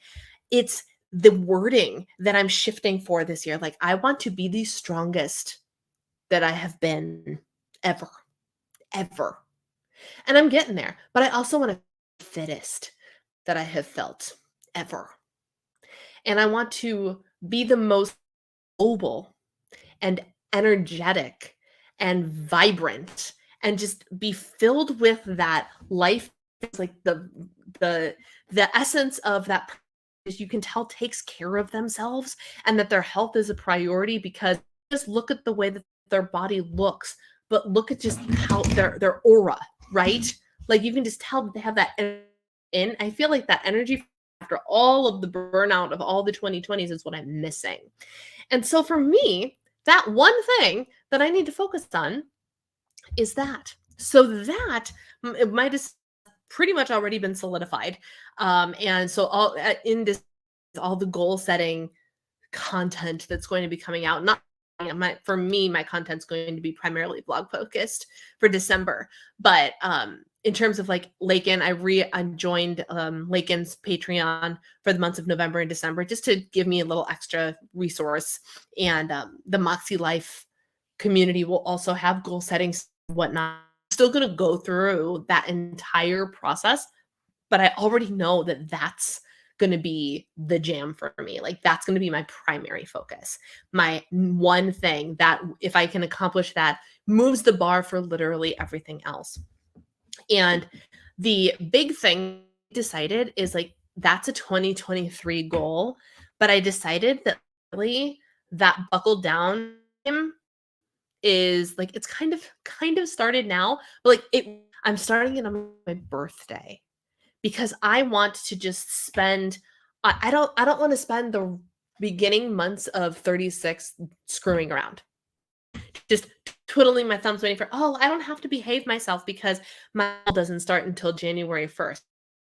it's the wording that I'm shifting for this year. Like I want to be the strongest that I have been ever, ever. And I'm getting there, but I also want to be the fittest that I have felt ever. And I want to be the most mobile and energetic and vibrant and just be filled with that life. It's like the essence of that is you can tell takes care of themselves and that their health is a priority, because just look at the way that their body looks, but look at just how their aura, right? Like you can just tell that they have that in. I feel like that energy after all of the burnout of all the 2020s is what I'm missing. And so for me, that one thing that I need to focus on is that. So that might have pretty much already been solidified. And so in this, all the goal setting content that's going to be coming out, not for me, my content's going to be primarily blog focused for December. But in terms of like Lakin, I joined Lakin's Patreon for the months of November and December, just to give me a little extra resource. And the Moxie Life community will also have goal settings and whatnot. I'm still going to go through that entire process, but I already know that that's going to be the jam for me. Like that's going to be my primary focus. My one thing that if I can accomplish that moves the bar for literally everything else. And the big thing I decided is like, that's a 2023 goal, but I decided that really that buckle down is like, it's kind of started now, but like I'm starting it on my birthday because I want to just spend, I don't want to spend the beginning months of 36 screwing around, just twiddling my thumbs waiting for, I don't have to behave myself because my goal doesn't start until January 1st.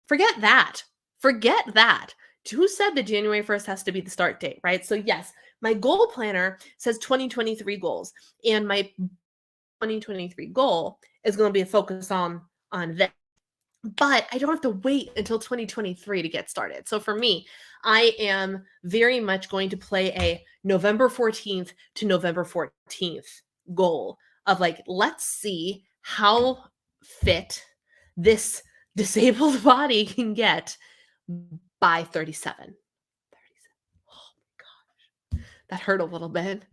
Forget that. Who said that January 1st has to be the start date, right? So yes, my goal planner says 2023 goals, and my 2023 goal is going to be a focus on this. But I don't have to wait until 2023 to get started. So for me, I am very much going to play a November 14th to November 14th goal of like, let's see how fit this disabled body can get by 37. Oh my gosh. That hurt a little bit.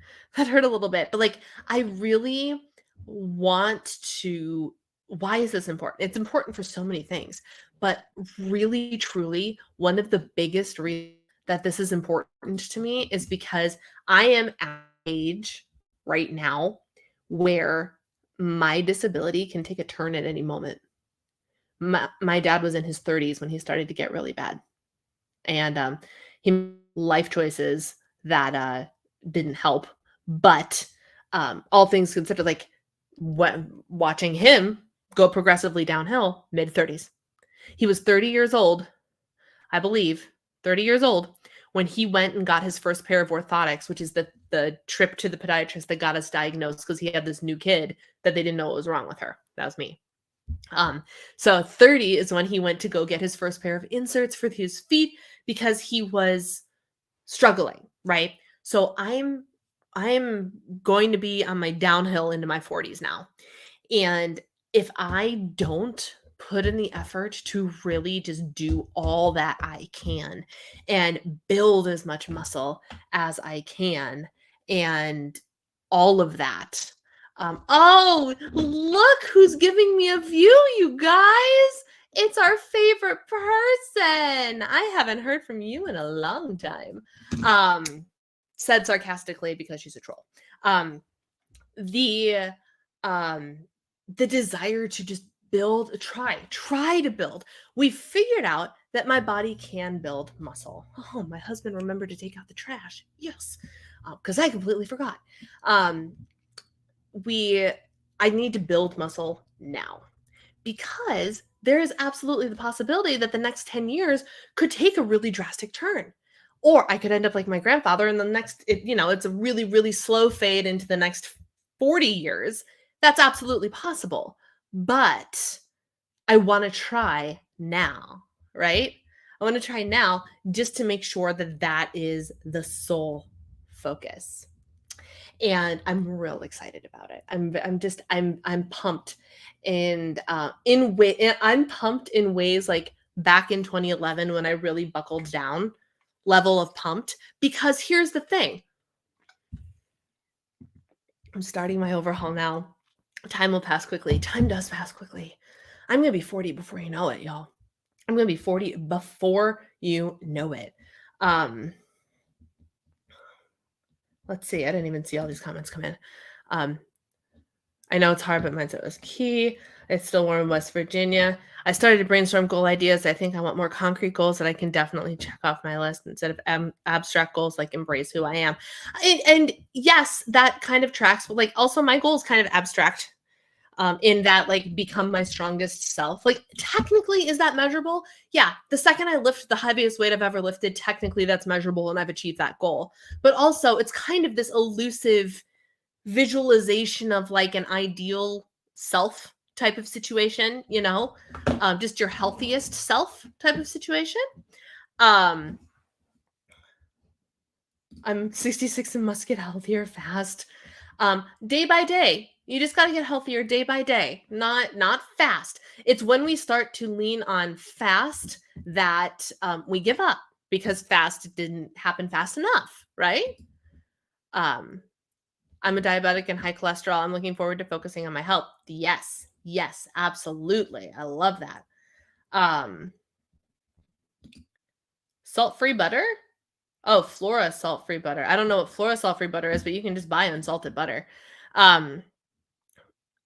But like, I really want to. Why is this important? It's important for so many things, but really, truly, one of the biggest reasons that this is important to me is because I am at an age right now where my disability can take a turn at any moment. My dad was in his 30s when he started to get really bad, and, he made life choices that, didn't help, but, all things considered, like, watching him go progressively downhill, mid-30s. He was 30 years old, I believe, 30 years old, when he went and got his first pair of orthotics, which is the trip to the podiatrist that got us diagnosed because he had this new kid that they didn't know what was wrong with her. That was me. So 30 is when he went to go get his first pair of inserts for his feet because he was struggling, right? So I'm going to be on my downhill into my 40s now. And if I don't put in the effort to really just do all that I can and build as much muscle as I can and all of that. Oh, look who's giving me a view, you guys. It's our favorite person. I haven't heard from you in a long time. Said sarcastically because she's a troll. The um the desire to just build, try to build. We figured out that my body can build muscle. Oh, my husband remembered to take out the trash. Yes, because I completely forgot. Um, we I need to build muscle now because there is absolutely the possibility that the next 10 years could take a really drastic turn. Or I could end up like my grandfather and the next, it's a really, really slow fade into the next 40 years. That's absolutely possible. But I want to try now, right? I want to try now just to make sure that that is the sole focus. And I'm real excited about it. I'm pumped, and I'm pumped in ways like back in 2011 when I really buckled down, level of pumped. Because here's the thing, I'm starting my overhaul now. Time will pass quickly. Time does pass quickly. I'm gonna be 40 before you know it, y'all. I'm gonna be 40 before you know it. Um, let's see. I didn't even see all these comments come in. I know it's hard, but mindset was key. It's still warm in West Virginia. I started to brainstorm goal ideas. I think I want more concrete goals that I can definitely check off my list instead of abstract goals like embrace who I am. And yes, that kind of tracks, but like also my goal is kind of abstract, in that like become my strongest self. Like technically, is that measurable? Yeah. The second I lift the heaviest weight I've ever lifted, technically that's measurable and I've achieved that goal. But also it's kind of this elusive visualization of like an ideal self type of situation, just your healthiest self type of situation. I'm 66 and must get healthier fast. Day by day, you just got to get healthier day by day, not fast. It's when we start to lean on fast that we give up because fast didn't happen fast enough, right? I'm a diabetic and high cholesterol. I'm looking forward to focusing on my health. Yes, absolutely. I love that. Salt-free butter? Oh, Flora salt-free butter. I don't know what Flora salt-free butter is, but you can just buy unsalted butter.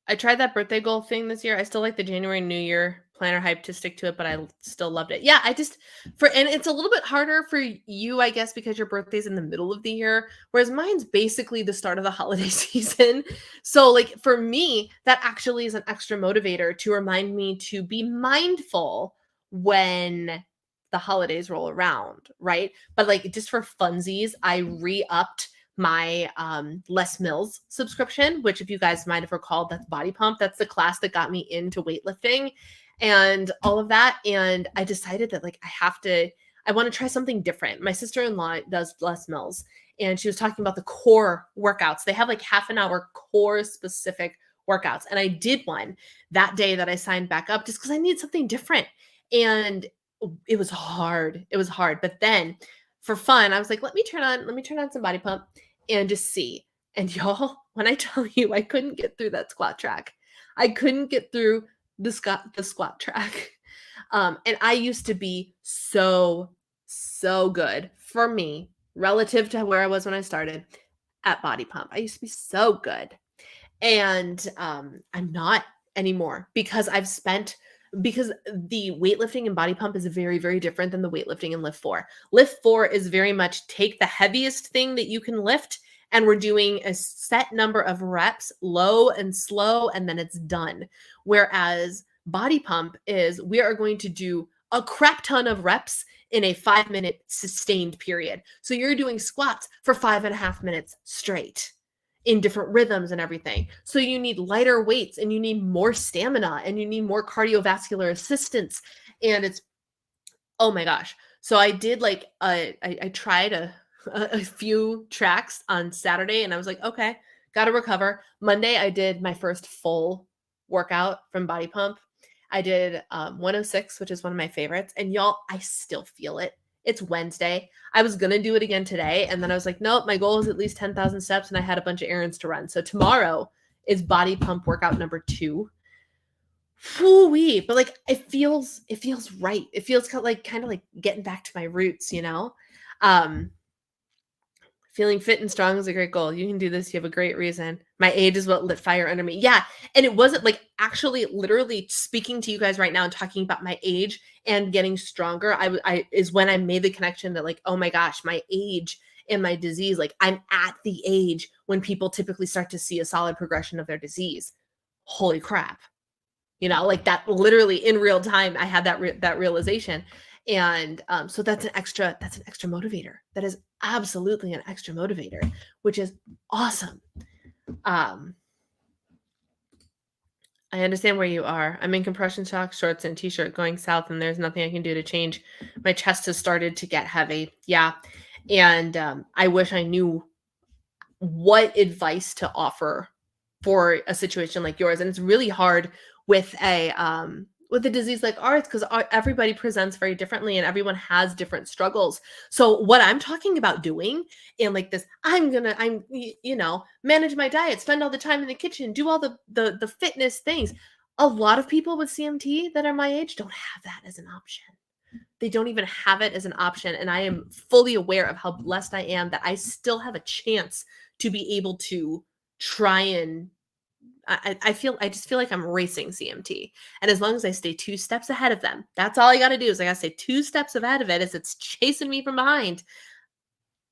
I tried that birthday goal thing this year. I still like the January New Year planner hype to stick to it, but I still loved it. Yeah, and it's a little bit harder for you, I guess, because your birthday's in the middle of the year, whereas mine's basically the start of the holiday season. So like for me, that actually is an extra motivator to remind me to be mindful when the holidays roll around, right? But like just for funsies, I re-upped my Les Mills subscription, which if you guys might have recalled, that's Body Pump. That's the class that got me into weightlifting and all of that. And I decided that like I want to try something different. My sister-in-law does Les Mills and she was talking about the core workouts. They have like half an hour core specific workouts. And I did one that day that I signed back up just because I needed something different. And it was hard. It was hard. But then for fun, I was like, let me turn on some Body Pump and just see. And y'all, when I tell you I couldn't get through that squat track, I couldn't get through the squat track. And I used to be so good for me relative to where I was when I started at Body Pump. I used to be so good. And I'm not anymore because I've spent because the weightlifting and body pump is very, very different than the weightlifting and lift 4. Lift 4 is very much take the heaviest thing that you can lift, and we're doing a set number of reps, low and slow, and then it's done. Whereas body pump is we are going to do a crap ton of reps in a 5-minute sustained period. So you're doing squats for 5.5 minutes straight in different rhythms and everything. So you need lighter weights and you need more stamina and you need more cardiovascular assistance. And it's, oh my gosh. So I did like, I tried a few tracks on Saturday and I was like, okay, got to recover. Monday, I did my first full workout from Body Pump. I did 106, which is one of my favorites. And y'all, I still feel it. It's Wednesday. I was going to do it again today. And then I was like, nope, my goal is at least 10,000 steps. And I had a bunch of errands to run. So tomorrow is Body Pump workout number 2. Whoo-wee. But like, it feels right. It feels kind of like getting back to my roots, you know? Feeling fit and strong is a great goal. You can do this. You have a great reason. My age is what lit fire under me. Yeah. And it wasn't like actually literally speaking to you guys right now and talking about my age and getting stronger. I is when I made the connection that like, oh my gosh, my age and my disease, like I'm at the age when people typically start to see a solid progression of their disease. Holy crap. You know, like that literally in real time, I had that realization. And so that's an extra motivator. That is absolutely an extra motivator, which is awesome. I understand where you are. I'm in compression socks, shorts, and t-shirt going south, and there's nothing I can do to change. My chest has started to get heavy. Yeah. And I wish I knew what advice to offer for a situation like yours. And it's really hard with a disease like ours because everybody presents very differently and everyone has different struggles. So what I'm talking about doing and like this, I'm manage my diet, spend all the time in the kitchen, do all the fitness things. A lot of people with CMT that are my age don't have that as an option. They don't even have it as an option. And I am fully aware of how blessed I am that I still have a chance to be able to try and I just feel like I'm racing CMT. And as long as I stay 2 steps ahead of them, that's all I got to do is I got to stay 2 steps ahead of it as it's chasing me from behind,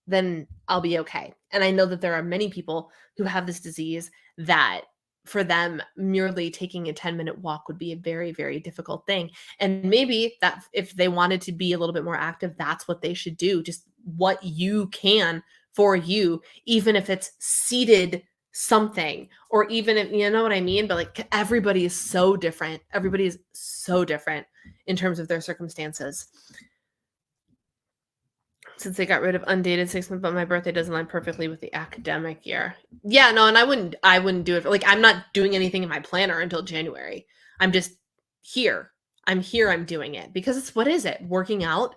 then I'll be okay. And I know that there are many people who have this disease that for them, merely taking a 10-minute walk would be a very, very difficult thing. And maybe that if they wanted to be a little bit more active, that's what they should do. Just what you can for you, even if it's seated something, or even if, you know what I mean? But like everybody is so different. Everybody is so different in terms of their circumstances. Since they got rid of undated 6 months, but my birthday doesn't line perfectly with the academic year. Yeah, no, and I wouldn't do it. Like I'm not doing anything in my planner until January. I'm just here. I'm doing it because it's, what is it? Working out,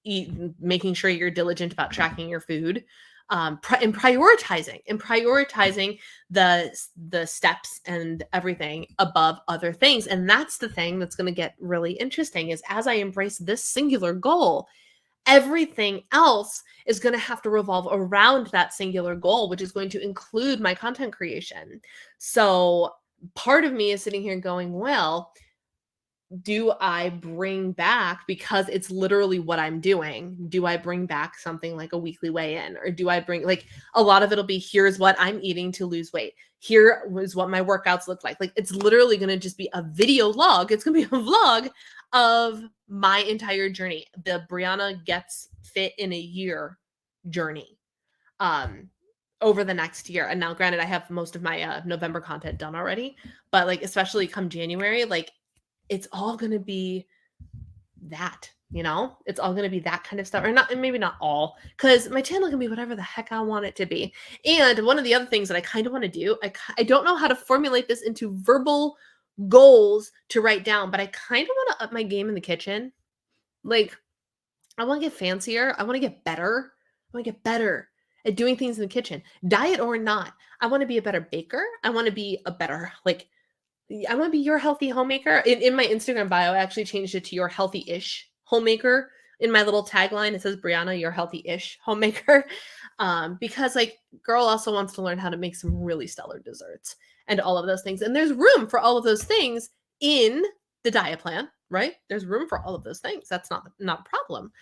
making sure you're diligent about tracking your food, and prioritizing the steps and everything above other things. And that's the thing that's going to get really interesting is as I embrace this singular goal, everything else is going to have to revolve around that singular goal, which is going to include my content creation. So part of me is sitting here going, well, do I bring back, because it's literally what I'm doing, do I bring back something like a weekly weigh-in, or do I bring, like, a lot of it'll be, here's what I'm eating to lose weight. Here was what my workouts look like. Like, it's literally going to just be a video log. It's going to be a vlog of my entire journey. The Brianna Gets Fit in a Year journey over the next year. And now, granted, I have most of my November content done already, but like, especially come January, like, it's all going to be that, you know, it's all going to be that kind of stuff, or not, and maybe not all, because my channel can be whatever the heck I want it to be. And one of the other things that I kind of want to do, I don't know how to formulate this into verbal goals to write down, but I kind of want to up my game in the kitchen. Like, I want to get fancier. I want to get better. I want to get better at doing things in the kitchen, diet or not. I want to be a better baker. I want to be a better, like, I want to be your healthy homemaker. In my Instagram bio, I actually changed it to your healthy-ish homemaker. In my little tagline, it says, Brianna, your healthy-ish homemaker. Because, like, girl also wants to learn how to make some really stellar desserts and all of those things. And there's room for all of those things in the diet plan, right? There's room for all of those things. That's not a problem.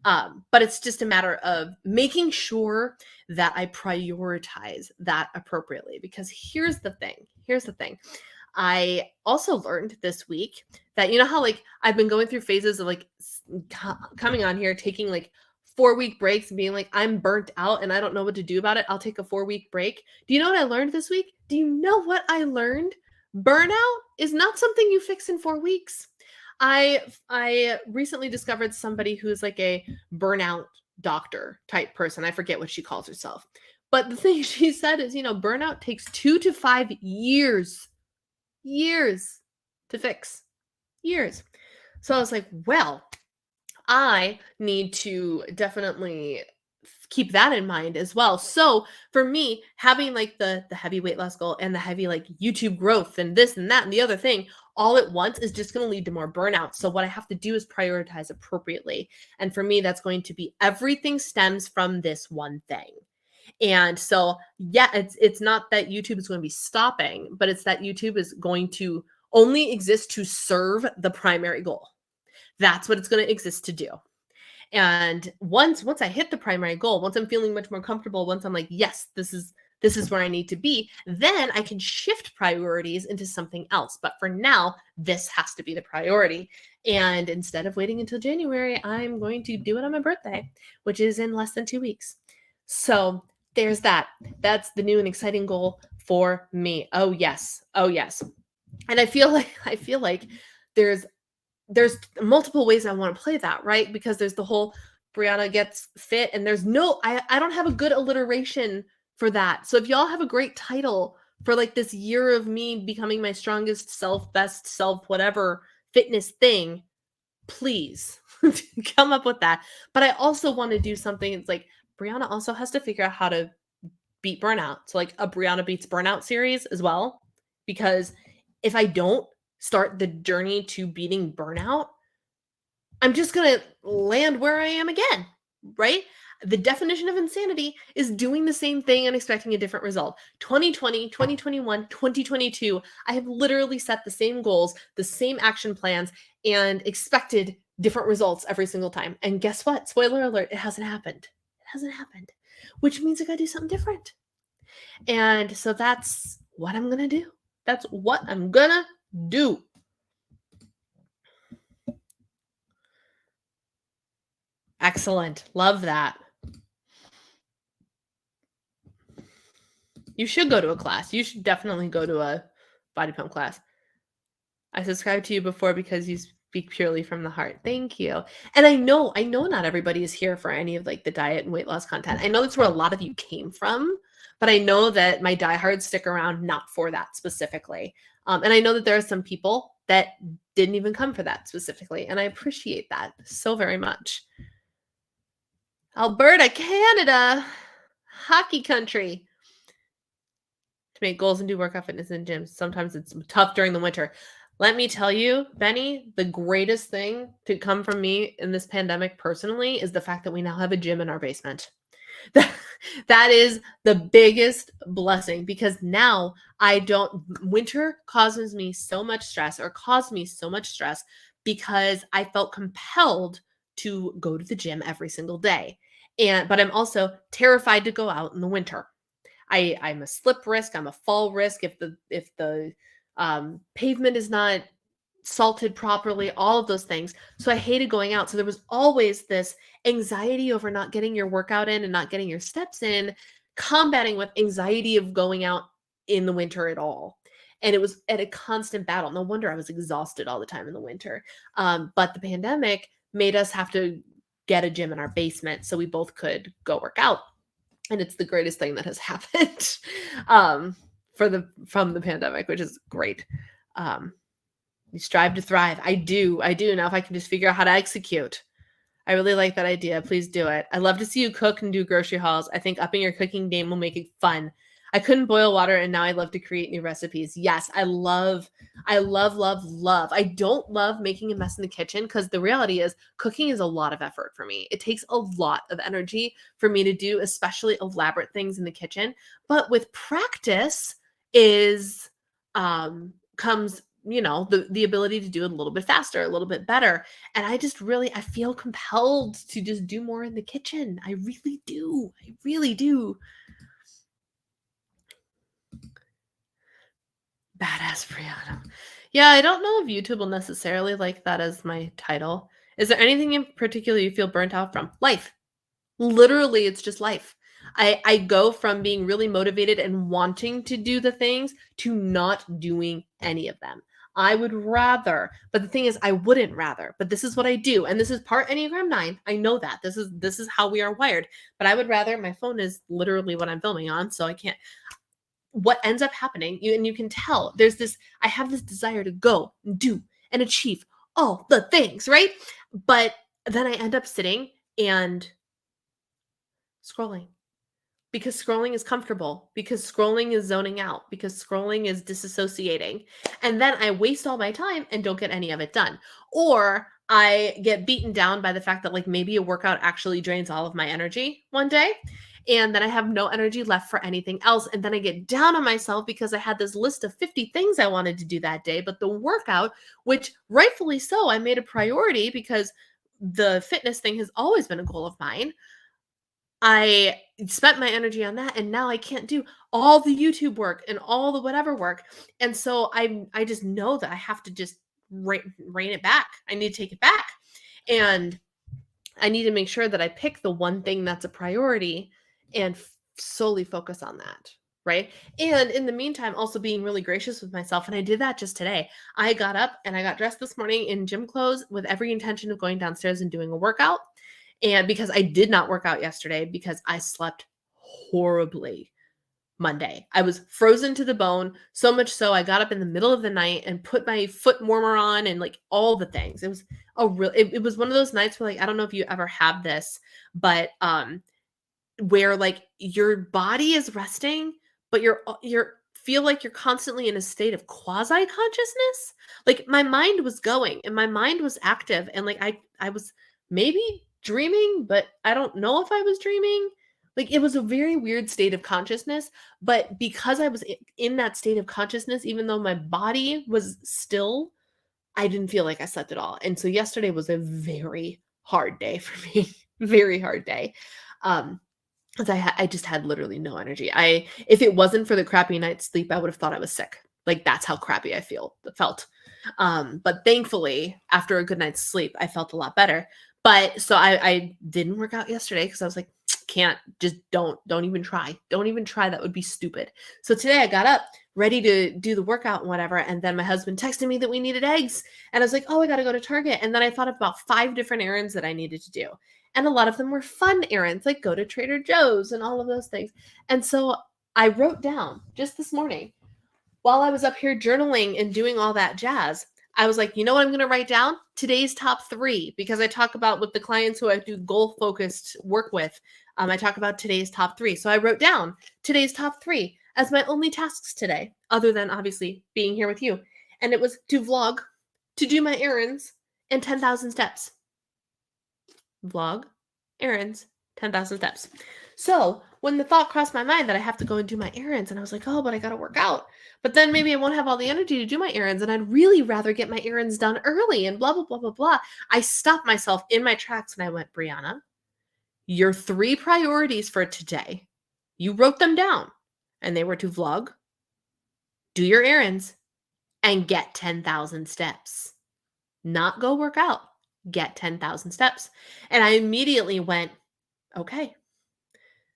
But it's just a matter of making sure that I prioritize that appropriately. Because here's the thing. Here's the thing. I also learned this week that, you know how like I've been going through phases of like coming on here, taking like 4-week breaks and being like, I'm burnt out and I don't know what to do about it. I'll take a 4-week break. Do you know what I learned this week? Do you know what I learned? Burnout is not something you fix in 4 weeks. I recently discovered somebody who's like a burnout doctor type person. I forget what she calls herself. But the thing she said is, burnout takes 2 to 5 years to fix. Years. So I was like, well, I need to definitely keep that in mind as well. So for me, having like the heavy weight loss goal and the heavy like YouTube growth and this and that and the other thing all at once is just going to lead to more burnout. So what I have to do is prioritize appropriately. And for me, that's going to be everything stems from this one thing. And so, yeah, it's not that YouTube is going to be stopping, but it's that YouTube is going to only exist to serve the primary goal. That's what it's going to exist to do. And once I hit the primary goal, once I'm feeling much more comfortable, once I'm like, yes, this is where I need to be, then I can shift priorities into something else. But for now, this has to be the priority. And instead of waiting until January, I'm going to do it on my birthday, which is in less than 2 weeks. So there's that. That's the new and exciting goal for me. Oh yes. Oh yes. And I feel like there's multiple ways I want to play that, right? Because there's the whole Brianna gets fit, and there's I don't have a good alliteration for that. So if y'all have a great title for like this year of me becoming my strongest self, best self, whatever fitness thing, please come up with that. But I also want to do something. It's like Brianna also has to figure out how to beat burnout. So like a Brianna Beats Burnout series as well. Because if I don't start the journey to beating burnout, I'm just going to land where I am again, right? The definition of insanity is doing the same thing and expecting a different result. 2020, 2021, 2022, I have literally set the same goals, the same action plans, and expected different results every single time. And guess what? Spoiler alert, it hasn't happened. It hasn't happened, which means I got to do something different. And so that's what I'm going to do. That's what I'm going to do. Excellent. Love that. You should go to a class. You should definitely go to a body pump class. I subscribed to you before because you speak purely from the heart. Thank you. And I know not everybody is here for any of like the diet and weight loss content. I know that's where a lot of you came from, but I know that my diehards stick around not for that specifically. And I know that there are some people that didn't even come for that specifically. And I appreciate that so very much. Alberta, Canada, hockey country. To make goals and do workout fitness in gyms. Sometimes it's tough during the winter. Let me tell you, Benny, the greatest thing to come from me in this pandemic personally is the fact that we now have a gym in our basement. That is the biggest blessing, because now winter causes me so much stress, or caused me so much stress, because I felt compelled to go to the gym every single day. But I'm also terrified to go out in the winter. I'm a slip risk. I'm a fall risk if the pavement is not salted properly, all of those things. So I hated going out. So there was always this anxiety over not getting your workout in and not getting your steps in, combating with anxiety of going out in the winter at all. And it was at a constant battle. No wonder I was exhausted all the time in the winter. But the pandemic made us have to get a gym in our basement so we both could go work out. And it's the greatest thing that has happened from the pandemic, which is great. You strive to thrive. I do. Now if I can just figure out how to execute. I really like that idea. Please do it. I love to see you cook and do grocery hauls. I think upping your cooking game will make it fun. I couldn't boil water, and now I love to create new recipes. Yes, I love. I don't love making a mess in the kitchen, because the reality is cooking is a lot of effort for me. It takes a lot of energy for me to do, especially elaborate things in the kitchen. But with practice comes the ability to do it a little bit faster, a little bit better. And I feel compelled to just do more in the kitchen. I really do. I really do. Badass Brianna. Yeah, I don't know if YouTube will necessarily like that as my title. Is there anything in particular you feel burnt out from? Life. Literally, it's just life. I go from being really motivated and wanting to do the things to not doing any of them. I would rather, but the thing is, I wouldn't rather. But this is what I do, and this is part Enneagram 9. I know that this is how we are wired. But I would rather. My phone is literally what I'm filming on, so I can't. What ends up happening, and you can tell, I have this desire to go and do and achieve all the things, right? But then I end up sitting and scrolling, because scrolling is comfortable, because scrolling is zoning out, because scrolling is disassociating. And then I waste all my time and don't get any of it done. Or I get beaten down by the fact that, like, maybe a workout actually drains all of my energy one day. And then I have no energy left for anything else. And then I get down on myself because I had this list of 50 things I wanted to do that day. But the workout, which rightfully so, I made a priority because the fitness thing has always been a goal of mine. I spent my energy on that, and now I can't do all the YouTube work and all the whatever work. And so I just know that I have to just rein it back. I need to take it back. And I need to make sure that I pick the one thing that's a priority and solely focus on that. Right. And in the meantime, also being really gracious with myself. And I did that just today. I got up and I got dressed this morning in gym clothes with every intention of going downstairs and doing a workout. And because I did not work out yesterday because I slept horribly Monday. I was frozen to the bone, so much so I got up in the middle of the night and put my foot warmer on and, like, all the things. It was it was one of those nights where, like, I don't know if you ever have this, but where, like, your body is resting, but you're feel like you're constantly in a state of quasi consciousness. Like, my mind was going and my mind was active, and, like, I was maybe dreaming, but I don't know if I was dreaming. Like, it was a very weird state of consciousness, but because I was in that state of consciousness, even though my body was still, I didn't feel like I slept at all. And so yesterday was a very hard day for me. Very hard day. Um, 'Cause I just had literally no energy. If it wasn't for the crappy night's sleep, I would have thought I was sick. Like, that's how crappy I felt. But thankfully, after a good night's sleep, I felt a lot better. But so I didn't work out yesterday because I was like, can't, just don't even try. Don't even try. That would be stupid. So today I got up ready to do the workout and whatever. And then my husband texted me that we needed eggs. And I was like, oh, I got to go to Target. And then I thought of about 5 different errands that I needed to do. And a lot of them were fun errands, like go to Trader Joe's and all of those things. And so I wrote down just this morning, while I was up here journaling and doing all that jazz, I was like, you know what I'm going to write down? Today's top 3, because I talk about with the clients who I do goal-focused work with, I talk about today's top 3. So I wrote down today's top 3 as my only tasks today, other than obviously being here with you. And it was to vlog, to do my errands, and 10,000 steps. Vlog, errands, 10,000 steps. So when the thought crossed my mind that I have to go and do my errands, and I was like, oh, but I got to work out. But then maybe I won't have all the energy to do my errands, and I'd really rather get my errands done early and blah, blah, blah, blah, blah. I stopped myself in my tracks and I went, Brianna, your 3 priorities for today, you wrote them down, and they were to vlog, do your errands, and get 10,000 steps. Not go work out. Get 10,000 steps. And I immediately went, okay.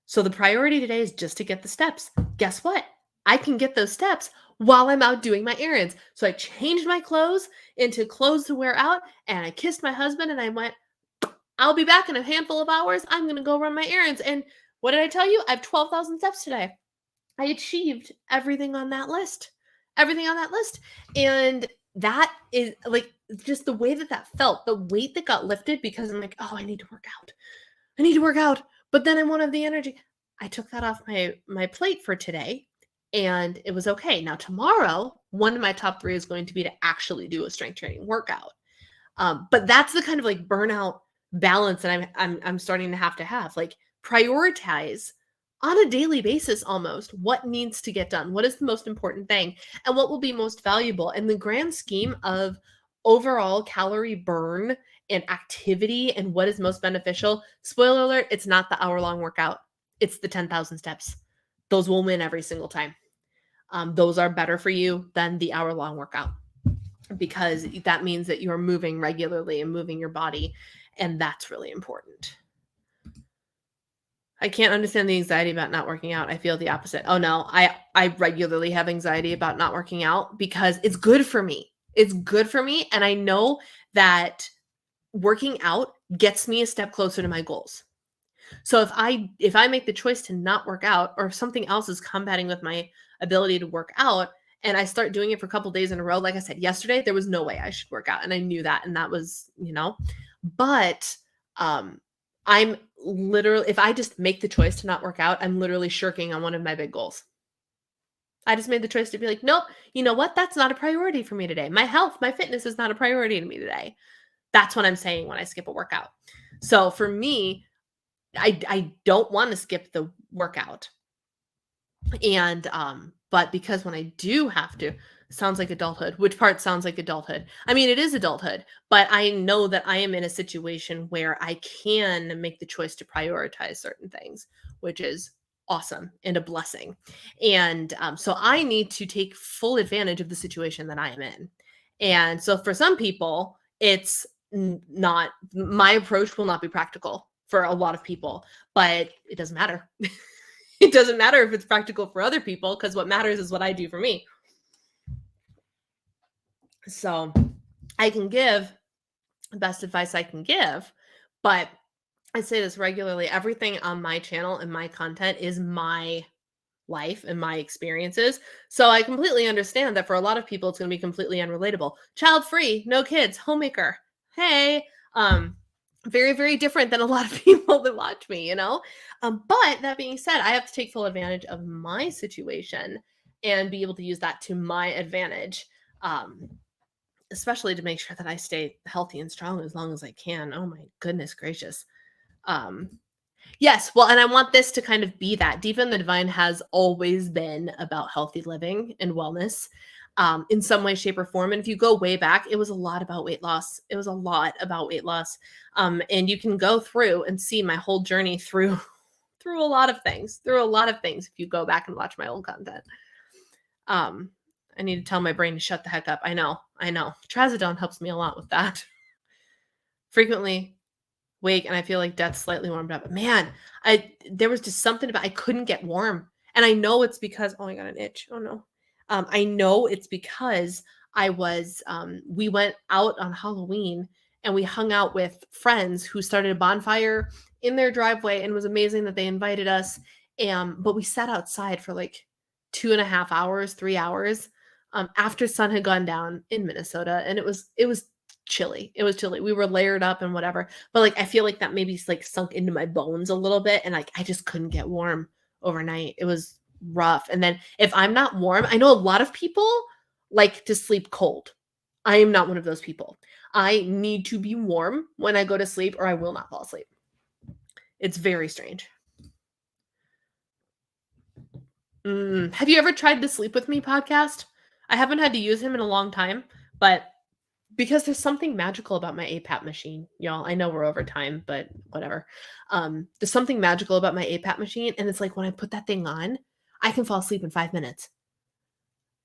So the priority today is just to get the steps. Guess what? I can get those steps while I'm out doing my errands. So I changed my clothes into clothes to wear out, and I kissed my husband and I went, I'll be back in a handful of hours. I'm going to go run my errands. And what did I tell you? I have 12,000 steps today. I achieved everything on that list. Everything on that list. And that is, like, just the way that felt, the weight that got lifted, because I'm like, oh, I need to work out. I need to work out. But then I won't have the energy. I took that off my plate for today, and it was okay. Now tomorrow, one of my top 3 is going to be to actually do a strength training workout. But that's the kind of, like, burnout balance that I'm starting to have. Like, prioritize on a daily basis almost what needs to get done, what is the most important thing, and what will be most valuable in the grand scheme of overall calorie burn and activity and what is most beneficial. Spoiler alert, it's not the hour-long workout. It's the 10,000 steps. Those will win every single time. Those are better for you than the hour-long workout because that means that you're moving regularly and moving your body, and that's really important. I can't understand the anxiety about not working out. I feel the opposite. Oh no, I regularly have anxiety about not working out because it's good for me. It's good for me, and I know that working out gets me a step closer to my goals. So if I make the choice to not work out, or if something else is combating with my ability to work out, and I start doing it for a couple days in a row, like I said yesterday, there was no way I should work out, and I knew that, and that was, but I'm literally, if I just make the choice to not work out, I'm literally shirking on one of my big goals. I just made the choice to be like, nope, you know what? That's not a priority for me today. My health, my fitness is not a priority to me today. That's what I'm saying when I skip a workout. So for me, I don't want to skip the workout. And but because when I do have to, sounds like adulthood. Which part sounds like adulthood? I mean, it is adulthood, but I know that I am in a situation where I can make the choice to prioritize certain things, which is awesome and a blessing. And so I need to take full advantage of the situation that I am in. And so for some people, it's not, my approach will not be practical for a lot of people, but it doesn't matter. It doesn't matter if it's practical for other people because what matters is what I do for me. So I can give the best advice I can give, but I say this regularly. Everything on my channel and my content is my life and my experiences. So I completely understand that for a lot of people, it's going to be completely unrelatable. Child free, no kids, homemaker. Hey, very, very different than a lot of people that watch me, But that being said, I have to take full advantage of my situation and be able to use that to my advantage, especially to make sure that I stay healthy and strong as long as I can. Oh my goodness gracious. Yes, well, and I want this to kind of be that. Deep in the Divine has always been about healthy living and wellness, in some way, shape, or form. And if you go way back, it was a lot about weight loss. It was a lot about weight loss. And you can go through and see my whole journey through a lot of things, if you go back and watch my old content. I need to tell my brain to shut the heck up. I know. Trazodone helps me a lot with that. Frequently wake and I feel like death's slightly warmed up. But man, there was just something about I couldn't get warm. And I know it's because, oh, I got an itch. Oh no. I know it's because we went out on Halloween and we hung out with friends who started a bonfire in their driveway, and it was amazing that they invited us. But we sat outside for like 2.5 hours, 3 hours, after sun had gone down in Minnesota. And it was chilly. It was chilly. We were layered up and whatever. But like, I feel like that maybe like sunk into my bones a little bit. And like, I just couldn't get warm overnight. It was rough. And then if I'm not warm, I know a lot of people like to sleep cold. I am not one of those people. I need to be warm when I go to sleep or I will not fall asleep. It's very strange. Have you ever tried the Sleep With Me podcast? I haven't had to use him in a long time, but because there's something magical about my APAP machine, y'all. I know we're over time, but whatever. There's something magical about my APAP machine, and it's like when I put that thing on, I can fall asleep in 5 minutes.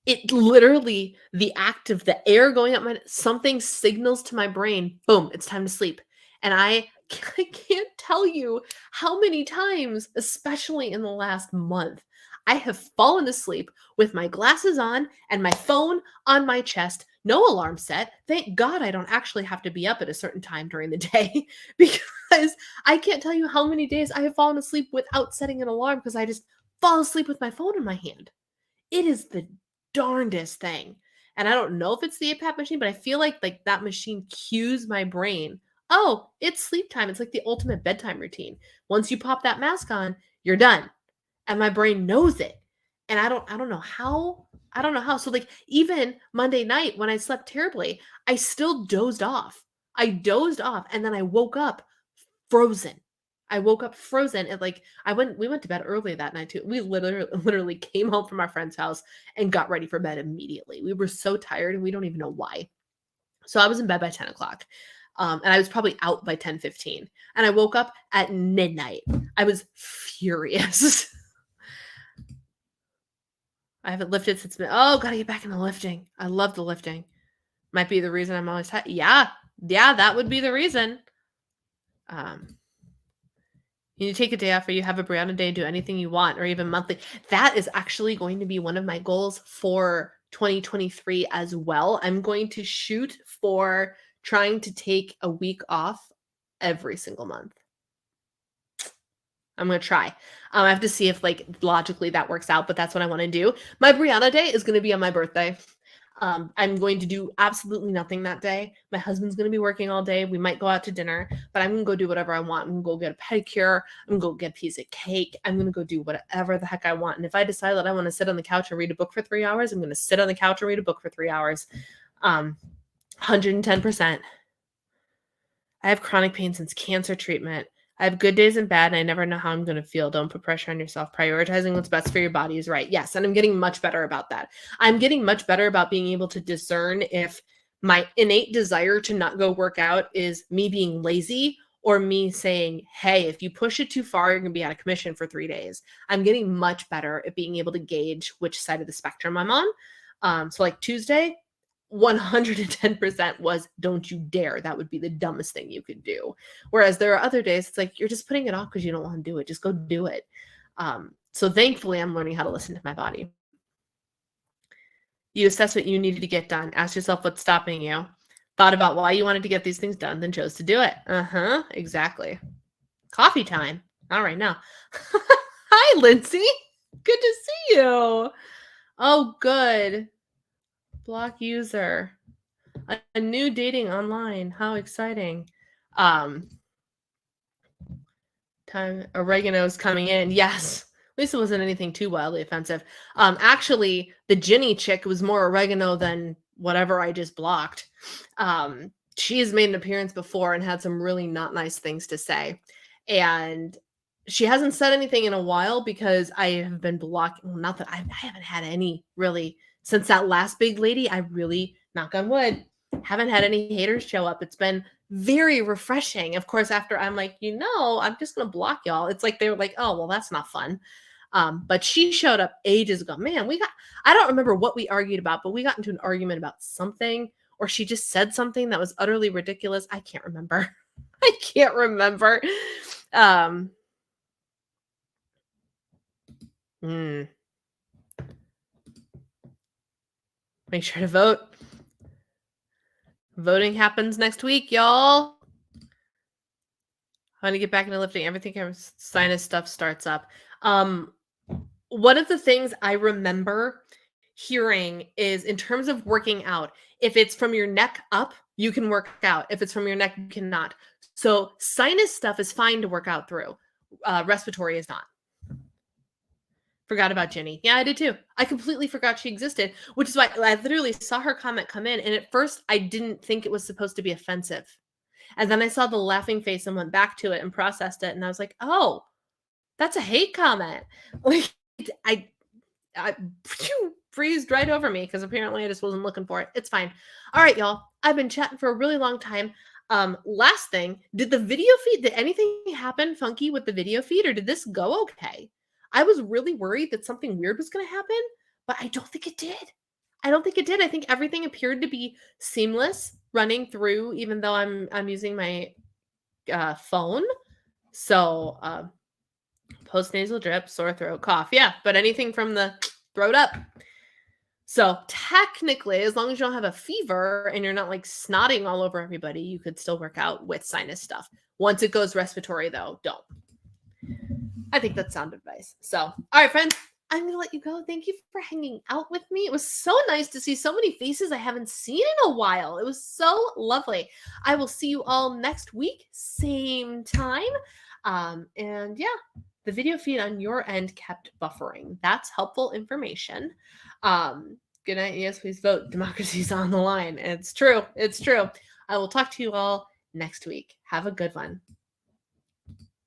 It literally, the act of the air going up something signals to my brain, boom, it's time to sleep. And I can't tell you how many times, especially in the last month, I have fallen asleep with my glasses on and my phone on my chest, no alarm set. Thank God I don't actually have to be up at a certain time during the day because I can't tell you how many days I have fallen asleep without setting an alarm because I just fall asleep with my phone in my hand. It is the darndest thing. And I don't know if it's the APAP machine, but I feel like that machine cues my brain. Oh, it's sleep time. It's like the ultimate bedtime routine. Once you pop that mask on, you're done. And my brain knows it. And I don't know how. So like even Monday night when I slept terribly, I still dozed off. And then I woke up frozen. I woke up frozen and like we went to bed early that night too. We literally came home from our friend's house and got ready for bed immediately. We were so tired and we don't even know why. So I was in bed by 10 o'clock. And I was probably out by 10:15. And I woke up at midnight. I was furious. I haven't lifted since oh, gotta get back into lifting. I love the lifting. Might be the reason I'm always tired. Yeah. Yeah, that would be the reason. You take a day off or you have a Brianna day, do anything you want, or even monthly. That is actually going to be one of my goals for 2023 as well. I'm going to shoot for trying to take a week off every single month. I'm going to try. I have to see if like logically that works out, but that's what I want to do. My Brianna day is going to be on my birthday. I'm going to do absolutely nothing that day. My husband's going to be working all day. We might go out to dinner, but I'm going to go do whatever I want. I'm going to go get a pedicure. I'm going to go get a piece of cake. I'm going to go do whatever the heck I want. And if I decide that I want to sit on the couch and read a book for 3 hours, I'm going to sit on the couch and read a book for 3 hours. 110%. I have chronic pain since cancer treatment. I have good days and bad, and I never know how I'm going to feel. Don't put pressure on yourself. Prioritizing what's best for your body is right. Yes, and I'm getting much better about that. I'm getting much better about being able to discern if my innate desire to not go work out is me being lazy or me saying, hey, if you push it too far, you're going to be out of commission for 3 days. I'm getting much better at being able to gauge which side of the spectrum I'm on. So like Tuesday, 110% was don't you dare. That would be the dumbest thing you could do. Whereas there are other days it's like you're just putting it off because you don't want to do it. Just go do it. So thankfully I'm learning how to listen to my body. You assess what you needed to get done. Ask yourself what's stopping you. Thought about why you wanted to get these things done, then chose to do it. Exactly. Coffee time. All right now. Hi, Lindsay. Good to see you. Oh, good. Block user. A new dating online. How exciting. Time oregano's coming in. Yes. At least it wasn't anything too wildly offensive. Actually, the Ginny chick was more oregano than whatever I just blocked. She has made an appearance before and had some really not nice things to say. And she hasn't said anything in a while because I have been blocking. Well, not that I haven't had any really since that last big lady. I really, knock on wood, haven't had any haters show up. It's been very refreshing. Of course, after I'm like, I'm just going to block y'all. It's like they were like, oh, well, that's not fun. But she showed up ages ago. Man, I don't remember what we argued about, but we got into an argument about something, or she just said something that was utterly ridiculous. I can't remember. I can't remember. Make sure to vote. Voting happens next week, y'all. I'm gonna get back into lifting. Everything sinus stuff starts up. One of the things I remember hearing is in terms of working out, if it's from your neck up, you can work out. If it's from your neck, you cannot. So sinus stuff is fine to work out through. Respiratory is not. Forgot about Jenny. Yeah, I did too. I completely forgot she existed, which is why I literally saw her comment come in. And at first, I didn't think it was supposed to be offensive. And then I saw the laughing face and went back to it and processed it. And I was like, oh, that's a hate comment. Like, I breezed right over me because apparently I just wasn't looking for it. It's fine. All right, y'all. I've been chatting for a really long time. Last thing, did anything happen funky with the video feed, or did this go okay? I was really worried that something weird was going to happen, but I don't think it did. I think everything appeared to be seamless running through, even though I'm using my phone. So post-nasal drip, sore throat, cough. Yeah, but anything from the throat up. So technically, as long as you don't have a fever and you're not like snotting all over everybody, you could still work out with sinus stuff. Once it goes respiratory, though, don't. I think that's sound advice. So, all right, friends, I'm going to let you go. Thank you for hanging out with me. It was so nice to see so many faces I haven't seen in a while. It was so lovely. I will see you all next week, same time. And yeah, the video feed on your end kept buffering. That's helpful information. Good night. Yes, please vote. Democracy's on the line. It's true. It's true. I will talk to you all next week. Have a good one.